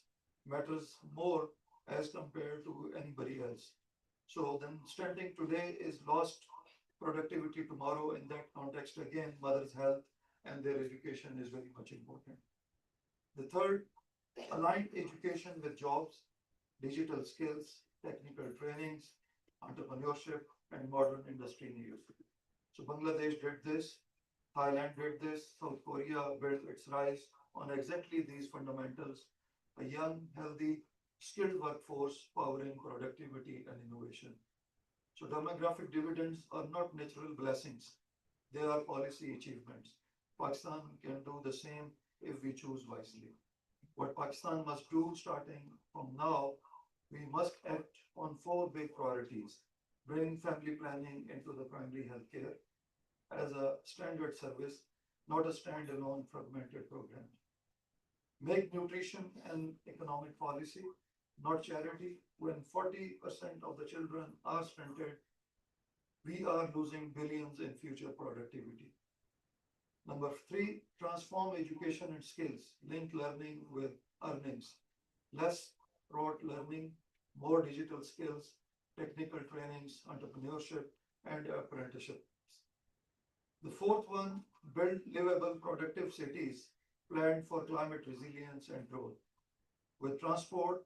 matters more as compared to anybody else. So then stunting today is lost productivity tomorrow. In that context, again, mother's health and their education is very much important. The third, aligned education with jobs, digital skills, technical trainings, entrepreneurship, and modern industry needs. So Bangladesh did this, Thailand did this, South Korea built its rise on exactly these fundamentals, a young, healthy, skilled workforce powering productivity and innovation. So demographic dividends are not natural blessings, they are policy achievements. Pakistan can do the same if we choose wisely. What Pakistan must do starting from now, we must act on four big priorities. Bring family planning into the primary healthcare as a standard service, not a standalone fragmented program. Make nutrition an economic policy, not charity. When 40% of the children are stunted, we are losing billions in future productivity. Number three, transform education and skills, link learning with earnings, less rote learning, more digital skills, technical trainings, entrepreneurship, and apprenticeships. The fourth one, build livable, productive cities planned for climate resilience and growth, with transport,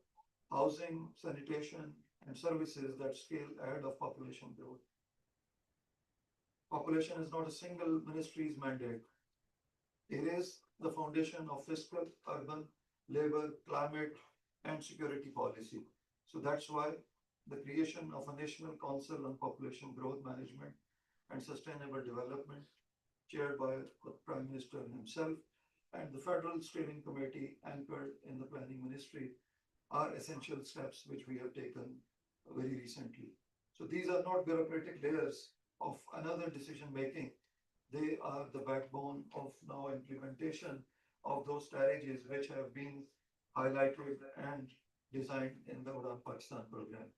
housing, sanitation, and services that scale ahead of population growth. Population is not a single ministry's mandate. It is the foundation of fiscal, urban, labor, climate, and security policy. So that's why the creation of a National Council on Population Growth Management and Sustainable Development, chaired by the Prime Minister himself, and the Federal Steering Committee anchored in the Planning Ministry are essential steps which we have taken very recently. So these are not bureaucratic layers of another decision making. They are the backbone of now implementation of those strategies which have been highlighted and designed in the Udaan Pakistan program.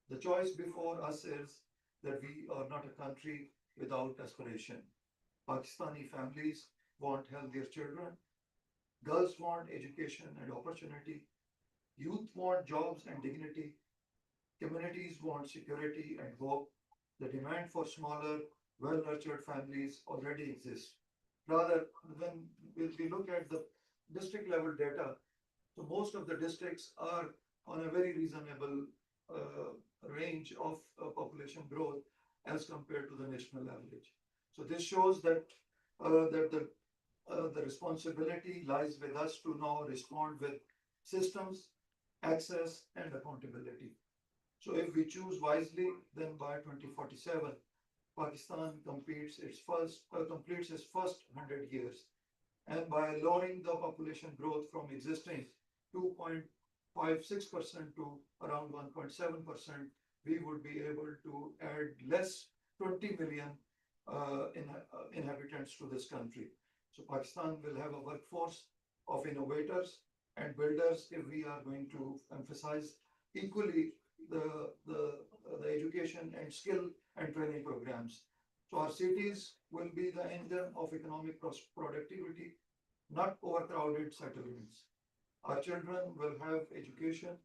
The choice before us is that we are not a country without aspiration. Pakistani families want healthier children, girls want education and opportunity, youth want jobs and dignity, communities want security and hope. The demand for smaller, well-nurtured families already exists. Rather, when we look at the district level data, so most of the districts are on a very reasonable range of population growth as compared to the national average. So this shows that the responsibility lies with us to now respond with systems, access, and accountability. So if we choose wisely, then by 2047, Pakistan completes its first 100 years. And by lowering the population growth from existing 2.56% to around 1.7%, we would be able to add less 20 million inhabitants to this country. So Pakistan will have a workforce of innovators and builders if we are going to emphasize equally the education and skill and training programs. So our cities will be the engine of economic productivity, not overcrowded settlements. Our children will have education,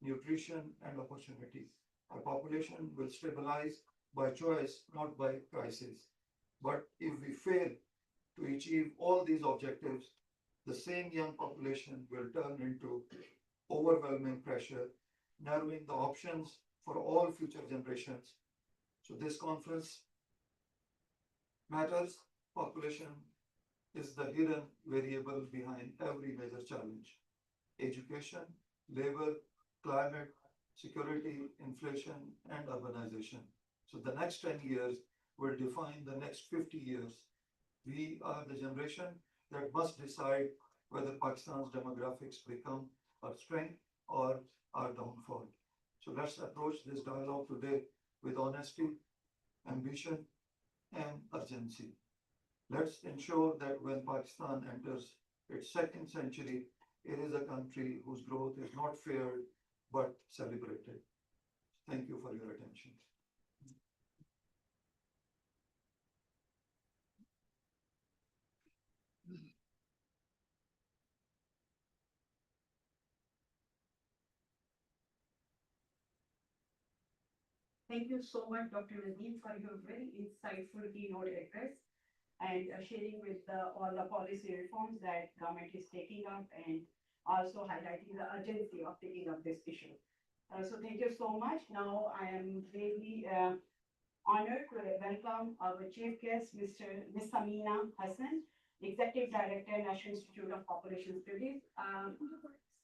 nutrition, and opportunity. Our population will stabilize by choice, not by crisis. But if we fail to achieve all these objectives, the same young population will turn into overwhelming pressure, narrowing the options for all future generations. So this conference matters. Population is the hidden variable behind every major challenge. Education, labor, climate, security, inflation, and urbanization. So the next 10 years will define the next 50 years. We are the generation that must decide whether Pakistan's demographics become our strength or our downfall. So let's approach this dialogue today with honesty, ambition, and urgency. Let's ensure that when Pakistan enters its second century, it is a country whose growth is not feared but celebrated. Thank you for your attention. Thank you so much, Dr. Nadeem, for your very insightful keynote address and sharing with all the policy reforms that government is taking up and also highlighting the urgency of taking up this issue. So thank you so much. Now I am really honored to welcome our chief guest, Ms. Samina Hassan, Executive Director, National Institute of Population Studies.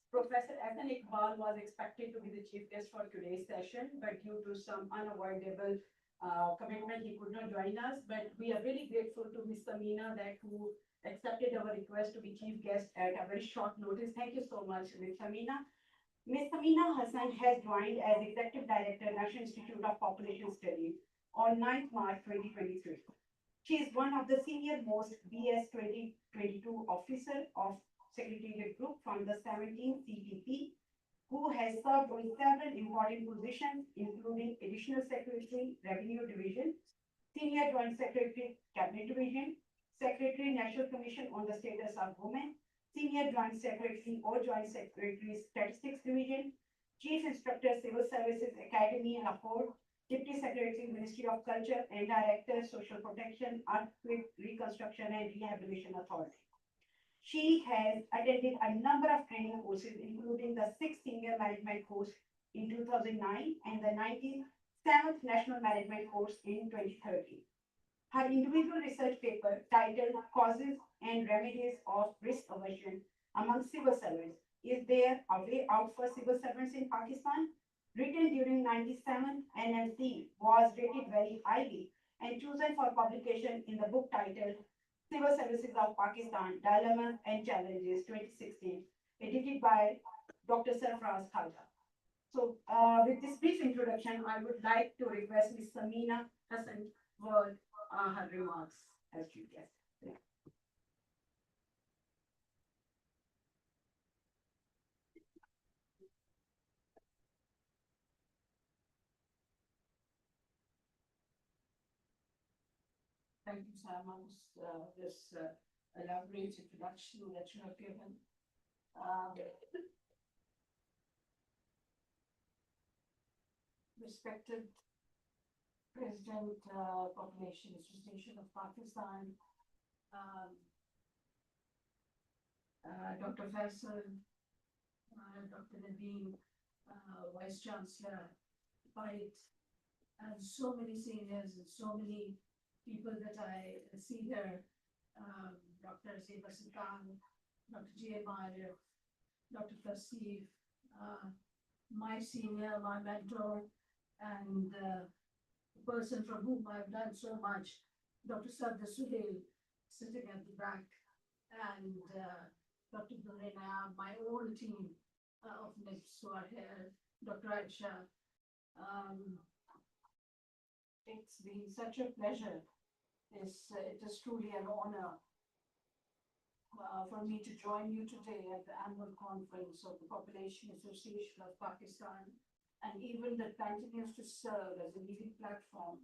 Professor Hassan Iqbal was expected to be the chief guest for today's session, but due to some unavoidable commitment, he could not join us. But we are really grateful to Ms. Samina who accepted our request to be chief guest at a very short notice. Thank you so much, Ms. Samina. Ms. Samina Hassan has joined as Executive Director, National Institute of Population Studies on 9th March 2023. She is one of the senior most BS 2022 officer of Secretariat Group from the 17th CPP, who has served on several important positions, including Additional Secretary, Revenue Division, Senior Joint Secretary, Cabinet Division, Secretary, National Commission on the Status of Women, Senior Joint Secretary or Joint Secretary, Statistics Division, Chief Instructor, Civil Services Academy, Lahore, Deputy Secretary, Ministry of Culture, and Director, Social Protection, Earthquake Reconstruction and Rehabilitation Authority. She has attended a number of training courses, including the 6th Senior Management course in 2009 and the 97th National Management course in 2013. Her individual research paper titled Causes and Remedies of Risk Aversion Among Civil Servants, Is There a Way Out for Civil Servants in Pakistan? Written during 97 NMC, was rated very highly and chosen for publication in the book titled Civil Services of Pakistan, Dilemmas and Challenges 2016, edited by Dr. Sarfraz Khalda. So with this brief introduction, I would like to request Ms. Samina Hassan for her remarks as chief guest. Thank you, Simon, this elaborate introduction that you have given. Respected President, Population Association of Pakistan, Dr. Faisal, Dr. Nadeem, Vice Chancellor, Bite, and so many seniors and so many people that I see here, Dr. Zeba Sultan, Dr. J. Meyer, Dr. Fasif, my senior, my mentor, and the person from whom I've done so much, Dr. Sadda Suhail, sitting at the back, and Dr. Durena, my own team of NIPS who are here, Dr. Aisha. It's been such a pleasure. It is truly an honor for me to join you today at the annual conference of the Population Association of Pakistan, and even that continues to serve as a leading platform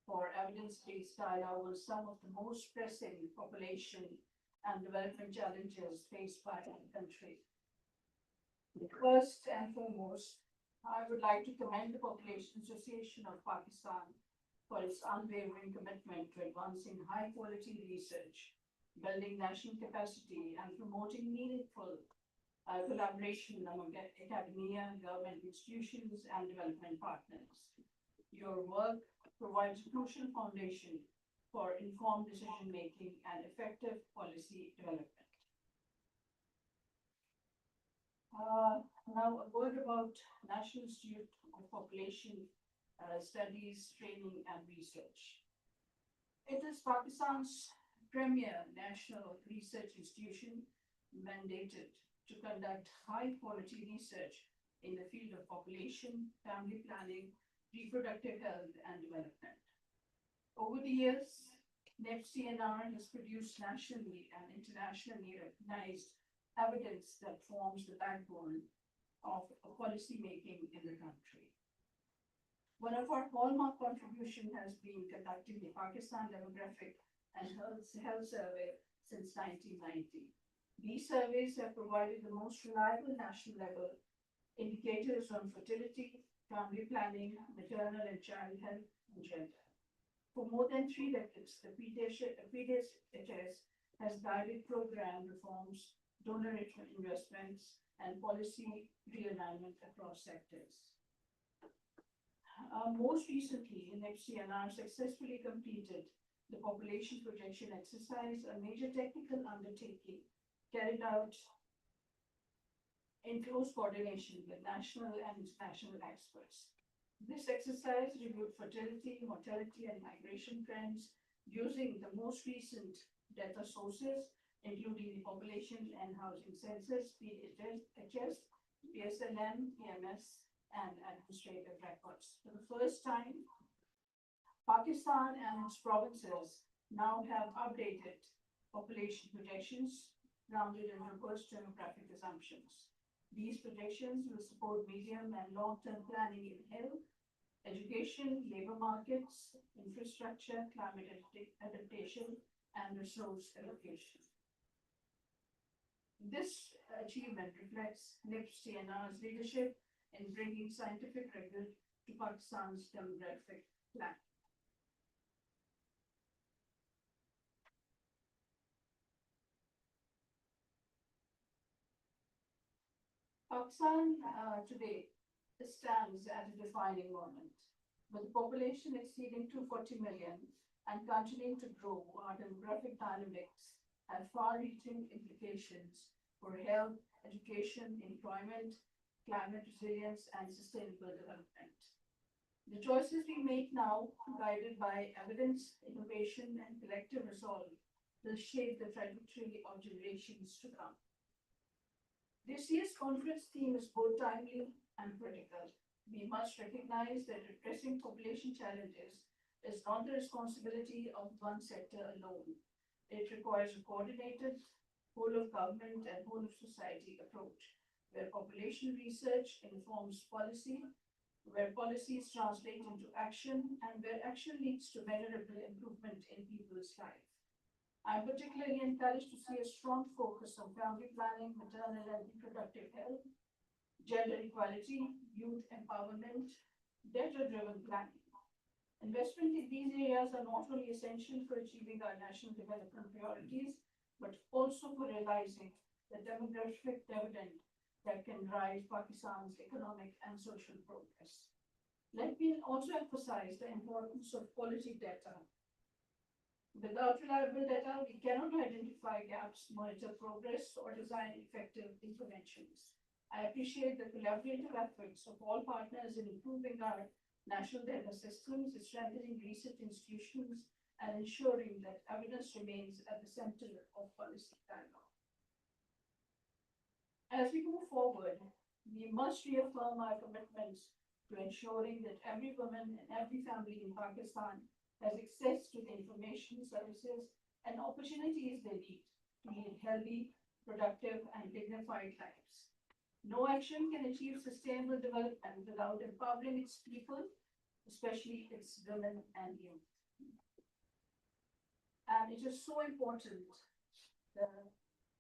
for evidence-based dialogue on some of the most pressing population and development challenges faced by the country. First and foremost, I would like to commend the Population Association of Pakistan for its unwavering commitment to advancing high-quality research, building national capacity, and promoting meaningful collaboration among academia, government institutions, and development partners. Your work provides a crucial foundation for informed decision-making and effective policy development. Now, a word about National Institute of Population Studies, Training, and Research. It is Pakistan's premier national research institution mandated to conduct high-quality research in the field of population, family planning, reproductive health, and development. Over the years, NEPCNR has produced nationally and internationally recognized evidence that forms the backbone of policy making in the country. One of our hallmark contributions has been conducting the Pakistan Demographic and Health Survey since 1990. These surveys have provided the most reliable national level indicators on fertility, family planning, maternal and child health, and gender. For more than 3 decades, the PDHS has guided program reforms, donor investments, and policy realignment across sectors. Most recently, NEPCNR successfully completed the population projection exercise, a major technical undertaking carried out in close coordination with national and international experts. This exercise reviewed fertility, mortality, and migration trends using the most recent data sources, including the Population and Housing Census, PHS, PSLM, PMS, and administrative records. For the first time, Pakistan and its provinces now have updated population projections grounded in robust demographic assumptions. These projections will support medium and long-term planning in health, education, labor markets, infrastructure, climate adaptation, and resource allocation. This achievement reflects NIPS-TNR's leadership in bringing scientific rigor to Pakistan's demographic plan. Pakistan today stands at a defining moment. With a population exceeding 240 million and continuing to grow, our demographic dynamics have far-reaching implications for health, education, employment, climate resilience, and sustainable development. The choices we make now, guided by evidence, innovation, and collective resolve, will shape the trajectory of generations to come. This year's conference theme is both timely and critical. We must recognize that addressing population challenges is not the responsibility of one sector alone. It requires a coordinated, whole of government and whole of society approach, where population research informs policy, where policies translate into action, and where action leads to measurable improvement in people's lives. I'm particularly encouraged to see a strong focus on family planning, maternal and reproductive health, gender equality, youth empowerment, data-driven planning. Investment in these areas are not only essential for achieving our national development priorities, but also for realizing the demographic dividend that can drive Pakistan's economic and social progress. Let me also emphasize the importance of quality data. Without reliable data, we cannot identify gaps, monitor progress, or design effective interventions. I appreciate the collaborative efforts of all partners in improving our national data systems, strengthening research institutions, and ensuring that evidence remains at the center of policy dialogue. As we move forward, we must reaffirm our commitments to ensuring that every woman and every family in Pakistan has access to the information, services, and opportunities they need to lead healthy, productive, and dignified lives. No action can achieve sustainable development without empowering its people, especially its women and youth. And it is so important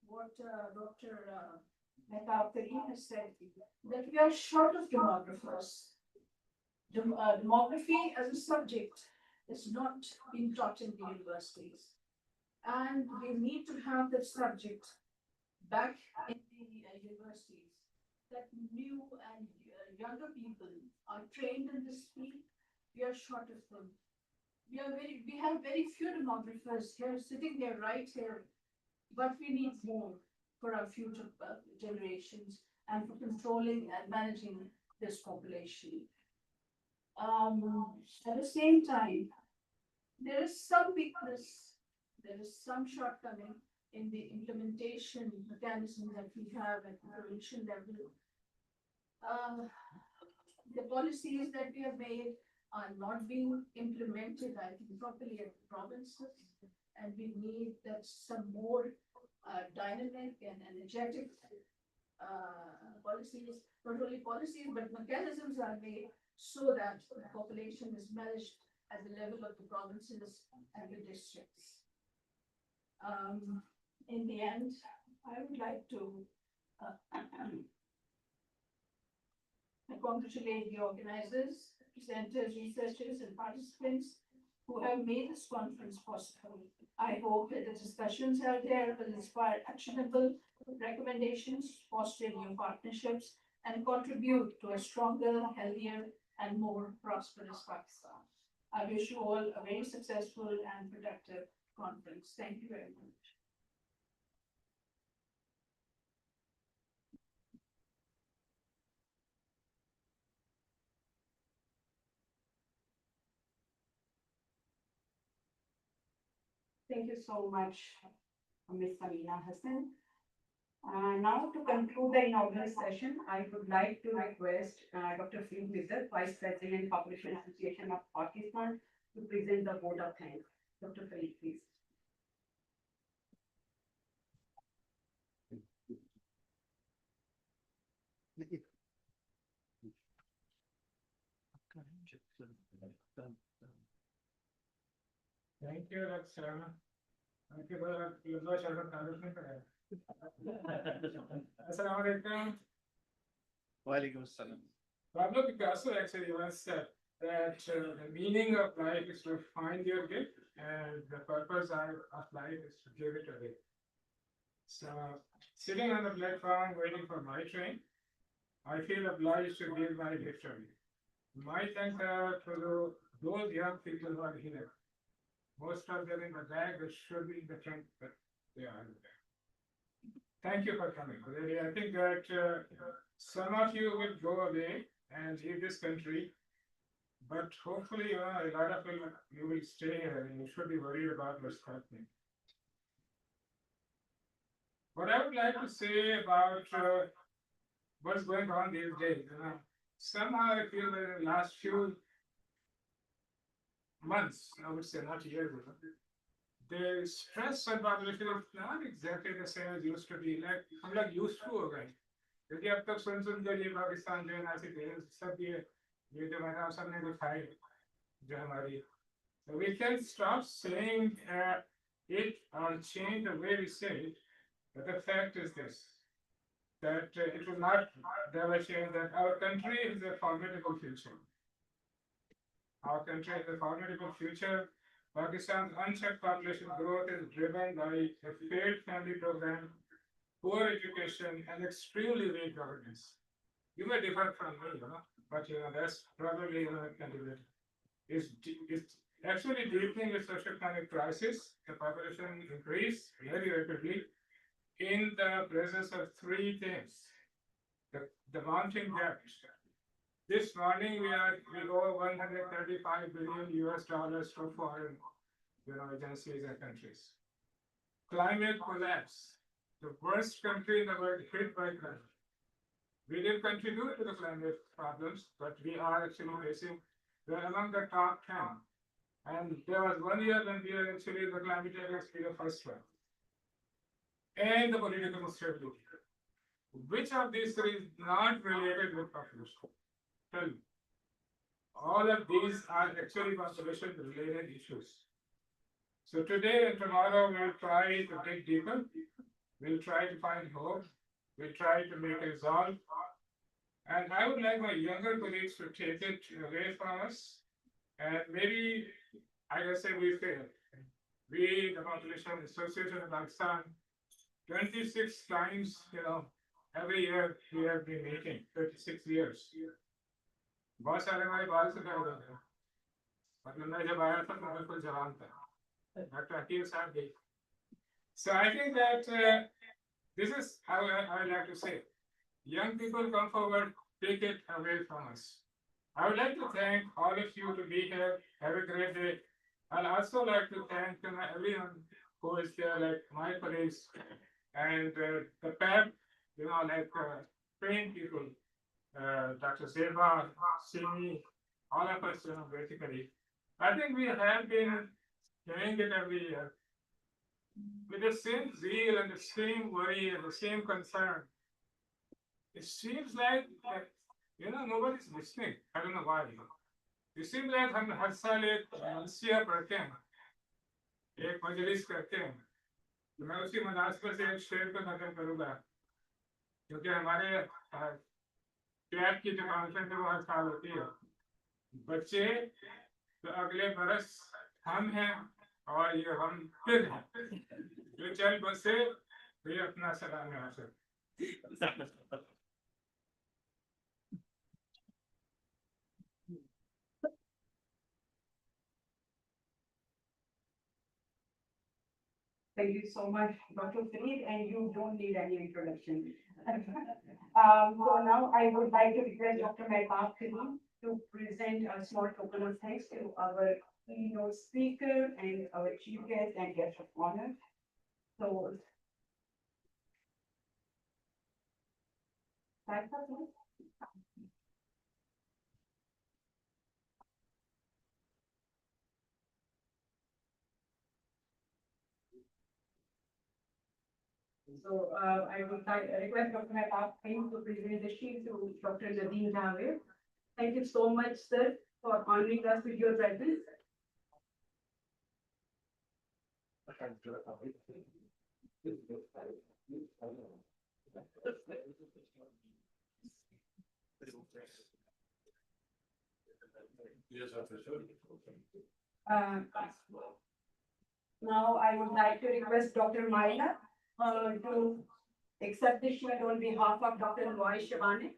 what Dr. Mehta has said, that we are short of demographers. Demography as a subject is not being taught in the universities. And we need to have that subject back in the universities, that new and younger people are trained in this field. We are short of them. We have very few demographers here, sitting there right here, but we need more for our future generations and for controlling and managing this population. At the same time, there is some weakness, there is some shortcoming in the implementation mechanism that we have at the provincial level. The policies that we have made are not being implemented, I think, properly at the provinces, and we need that some more dynamic and energetic policies, not only policies, but mechanisms are made so that the population is managed at the level of the provinces and the districts. In the end, I would like to congratulate the organizers, presenters, researchers, and participants who have made this conference possible. I hope that the discussions held here will inspire actionable recommendations, foster new partnerships, and contribute to a stronger, healthier, and more prosperous Pakistan. I wish you all a very successful and productive conference. Thank you very much. Thank you so much, Ms. Samina Hassan. Now, to conclude the inaugural session, I would like to request Dr. Farid Mizar, Vice President, Population Association of Pakistan, to present the vote of thanks. Dr. Farid, please. Thank you, Dr. Sharma. Thank you, Dr. Sharma. Assalamu alaikum. Walaikum assalam. Pablo Picasso actually once said that the meaning of life is to find your gift, and the purpose of life is to give it away. So, sitting on the platform waiting for my train, I feel obliged to give my gift away. My thanks are to those young people who are here. Most of them in the back, which should be in the front, but they are in the back. Thank you for coming. Really, I think that some of you will go away and leave this country, but hopefully, a lot of you will stay here and you should be worried about what's happening. What I would like to say about what's going on these days, somehow I feel that in the last few months, I would say not years, the stress on population is not exactly the same as used to be. Like हम लोग used to हो गए. क्योंकि अब तक सुन कर ये पाकिस्तान जो है ना सब ये जो मैंने आप सबने दिखाई जो हमारी, so we can stop saying it or change the way we say it, but the fact is this, that it will not demonstrate that our country is a formidable future. Our country has a formidable future. Pakistan's unchecked population growth is driven by a failed family program, poor education, and extremely weak governance. You may differ from me, but that's probably a candidate. It's actually deepening the socio-economic crisis. The population increase very rapidly in the presence of three things. The mounting debt. This morning we owe $135 billion to foreign agencies and countries. Climate collapse. The worst country in the world hit by climate. We didn't contribute to the climate problems, but we are actually we're among the top 10. And there was 1 year when we were actually the climate index, we were first one. And the political instability. Which of these three is not related with population? Tell me. All of these are actually population related issues. So today and tomorrow we'll try to dig deeper. We'll try to find hope. We'll try to make a resolve. And I would like my younger colleagues to take it away from us. And maybe, I can say we failed. We, the Population Association of Pakistan, 26 times, every year we have been meeting, 36 years. बहुत सारे हमारे बाल से पैदा होते हैं, मतलब मैं जब आया था तो बिल्कुल जवान था, डॉक्टर हकीम साहब भी. So I think that this is how I like to say, young people come forward, take it away from us. I would like to thank all of you to be here. Have a great day. I'd also like to thank everyone who is here, like my colleagues and the PAP, trained people. Dr. Zeba, Simi, all of us, basically. I think we have been doing it every year with the same zeal and the same worry and the same concern. It seems like, nobody's listening. I don't know why. It seems like हम हर साल एक मनसिया पढ़ते हैं, एक मजलिस करते हैं. तो मैं उसी मुनासिबत से एक शेर को नकल करूँगा, क्योंकि हमारे PAP की जो कॉन्फ्रेंस है वो हर साल होती है. बच्चे तो अगले बरस हम हैं और ये हम फिर हैं. जो चल बसे तो ये अपना सलाम है आपसे. Thank you so much, Dr. Fareed, and you don't need any introduction. So now I would like to request Dr. Mehtab Karim to present a small token of thanks to our keynote speaker and our chief guest and guest of honor. So, thanks, please. So I would like request Dr. Mehtab Karim to present the sheet to Dr. Nadeem Javed. Thank you so much, sir, for honoring us with your presence. Uh, Now I would like to request Dr. Maila to accept the shield on behalf of Dr. Loy Shivani.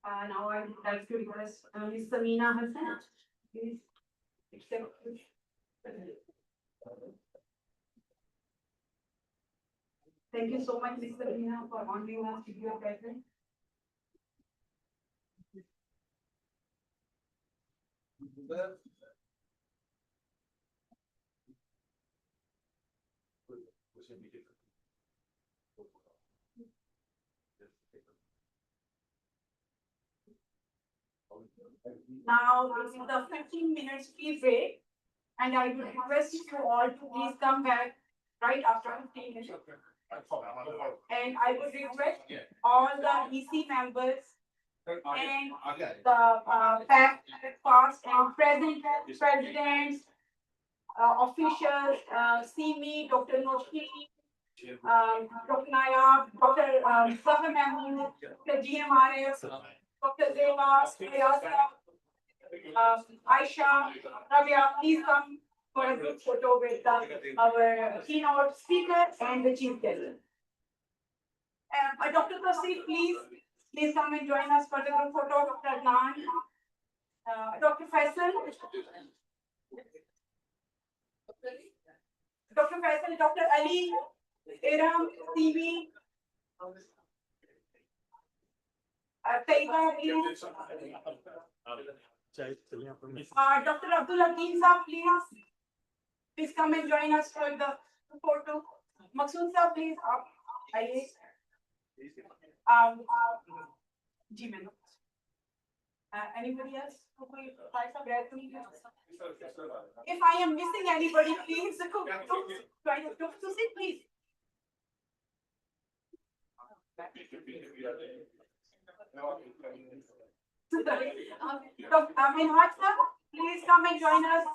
Now I would like to request Ms. Samina Hassan, please accept. Thank you so much, Ms. Samina, for honoring us with your presence. Now this is the 15 minutes tea break, and I would request you all to please come back right after 15 minutes. And I would request all the EC members and the PAP past and present presidents, officials, see me, Dr. Noshri, Dr. Nayab, Dr. Zafar Mahmood, Dr. GMRF, Dr. Zeba, Aisha, Rabia, please come for a group photo with our keynote speaker and the chief guest. Dr. Tasif, please come and join us for the group photo. Dr. Adnan, Dr. Faisal, Dr. Ali, Iram, TV, Taiba, please. Dr. Abdul Hakim Saab, please come and join us for the photo. Maksud Saab, please. Anybody else? If I am missing anybody, please to sit, please. Dr. Amin Hajsa, please come and join us.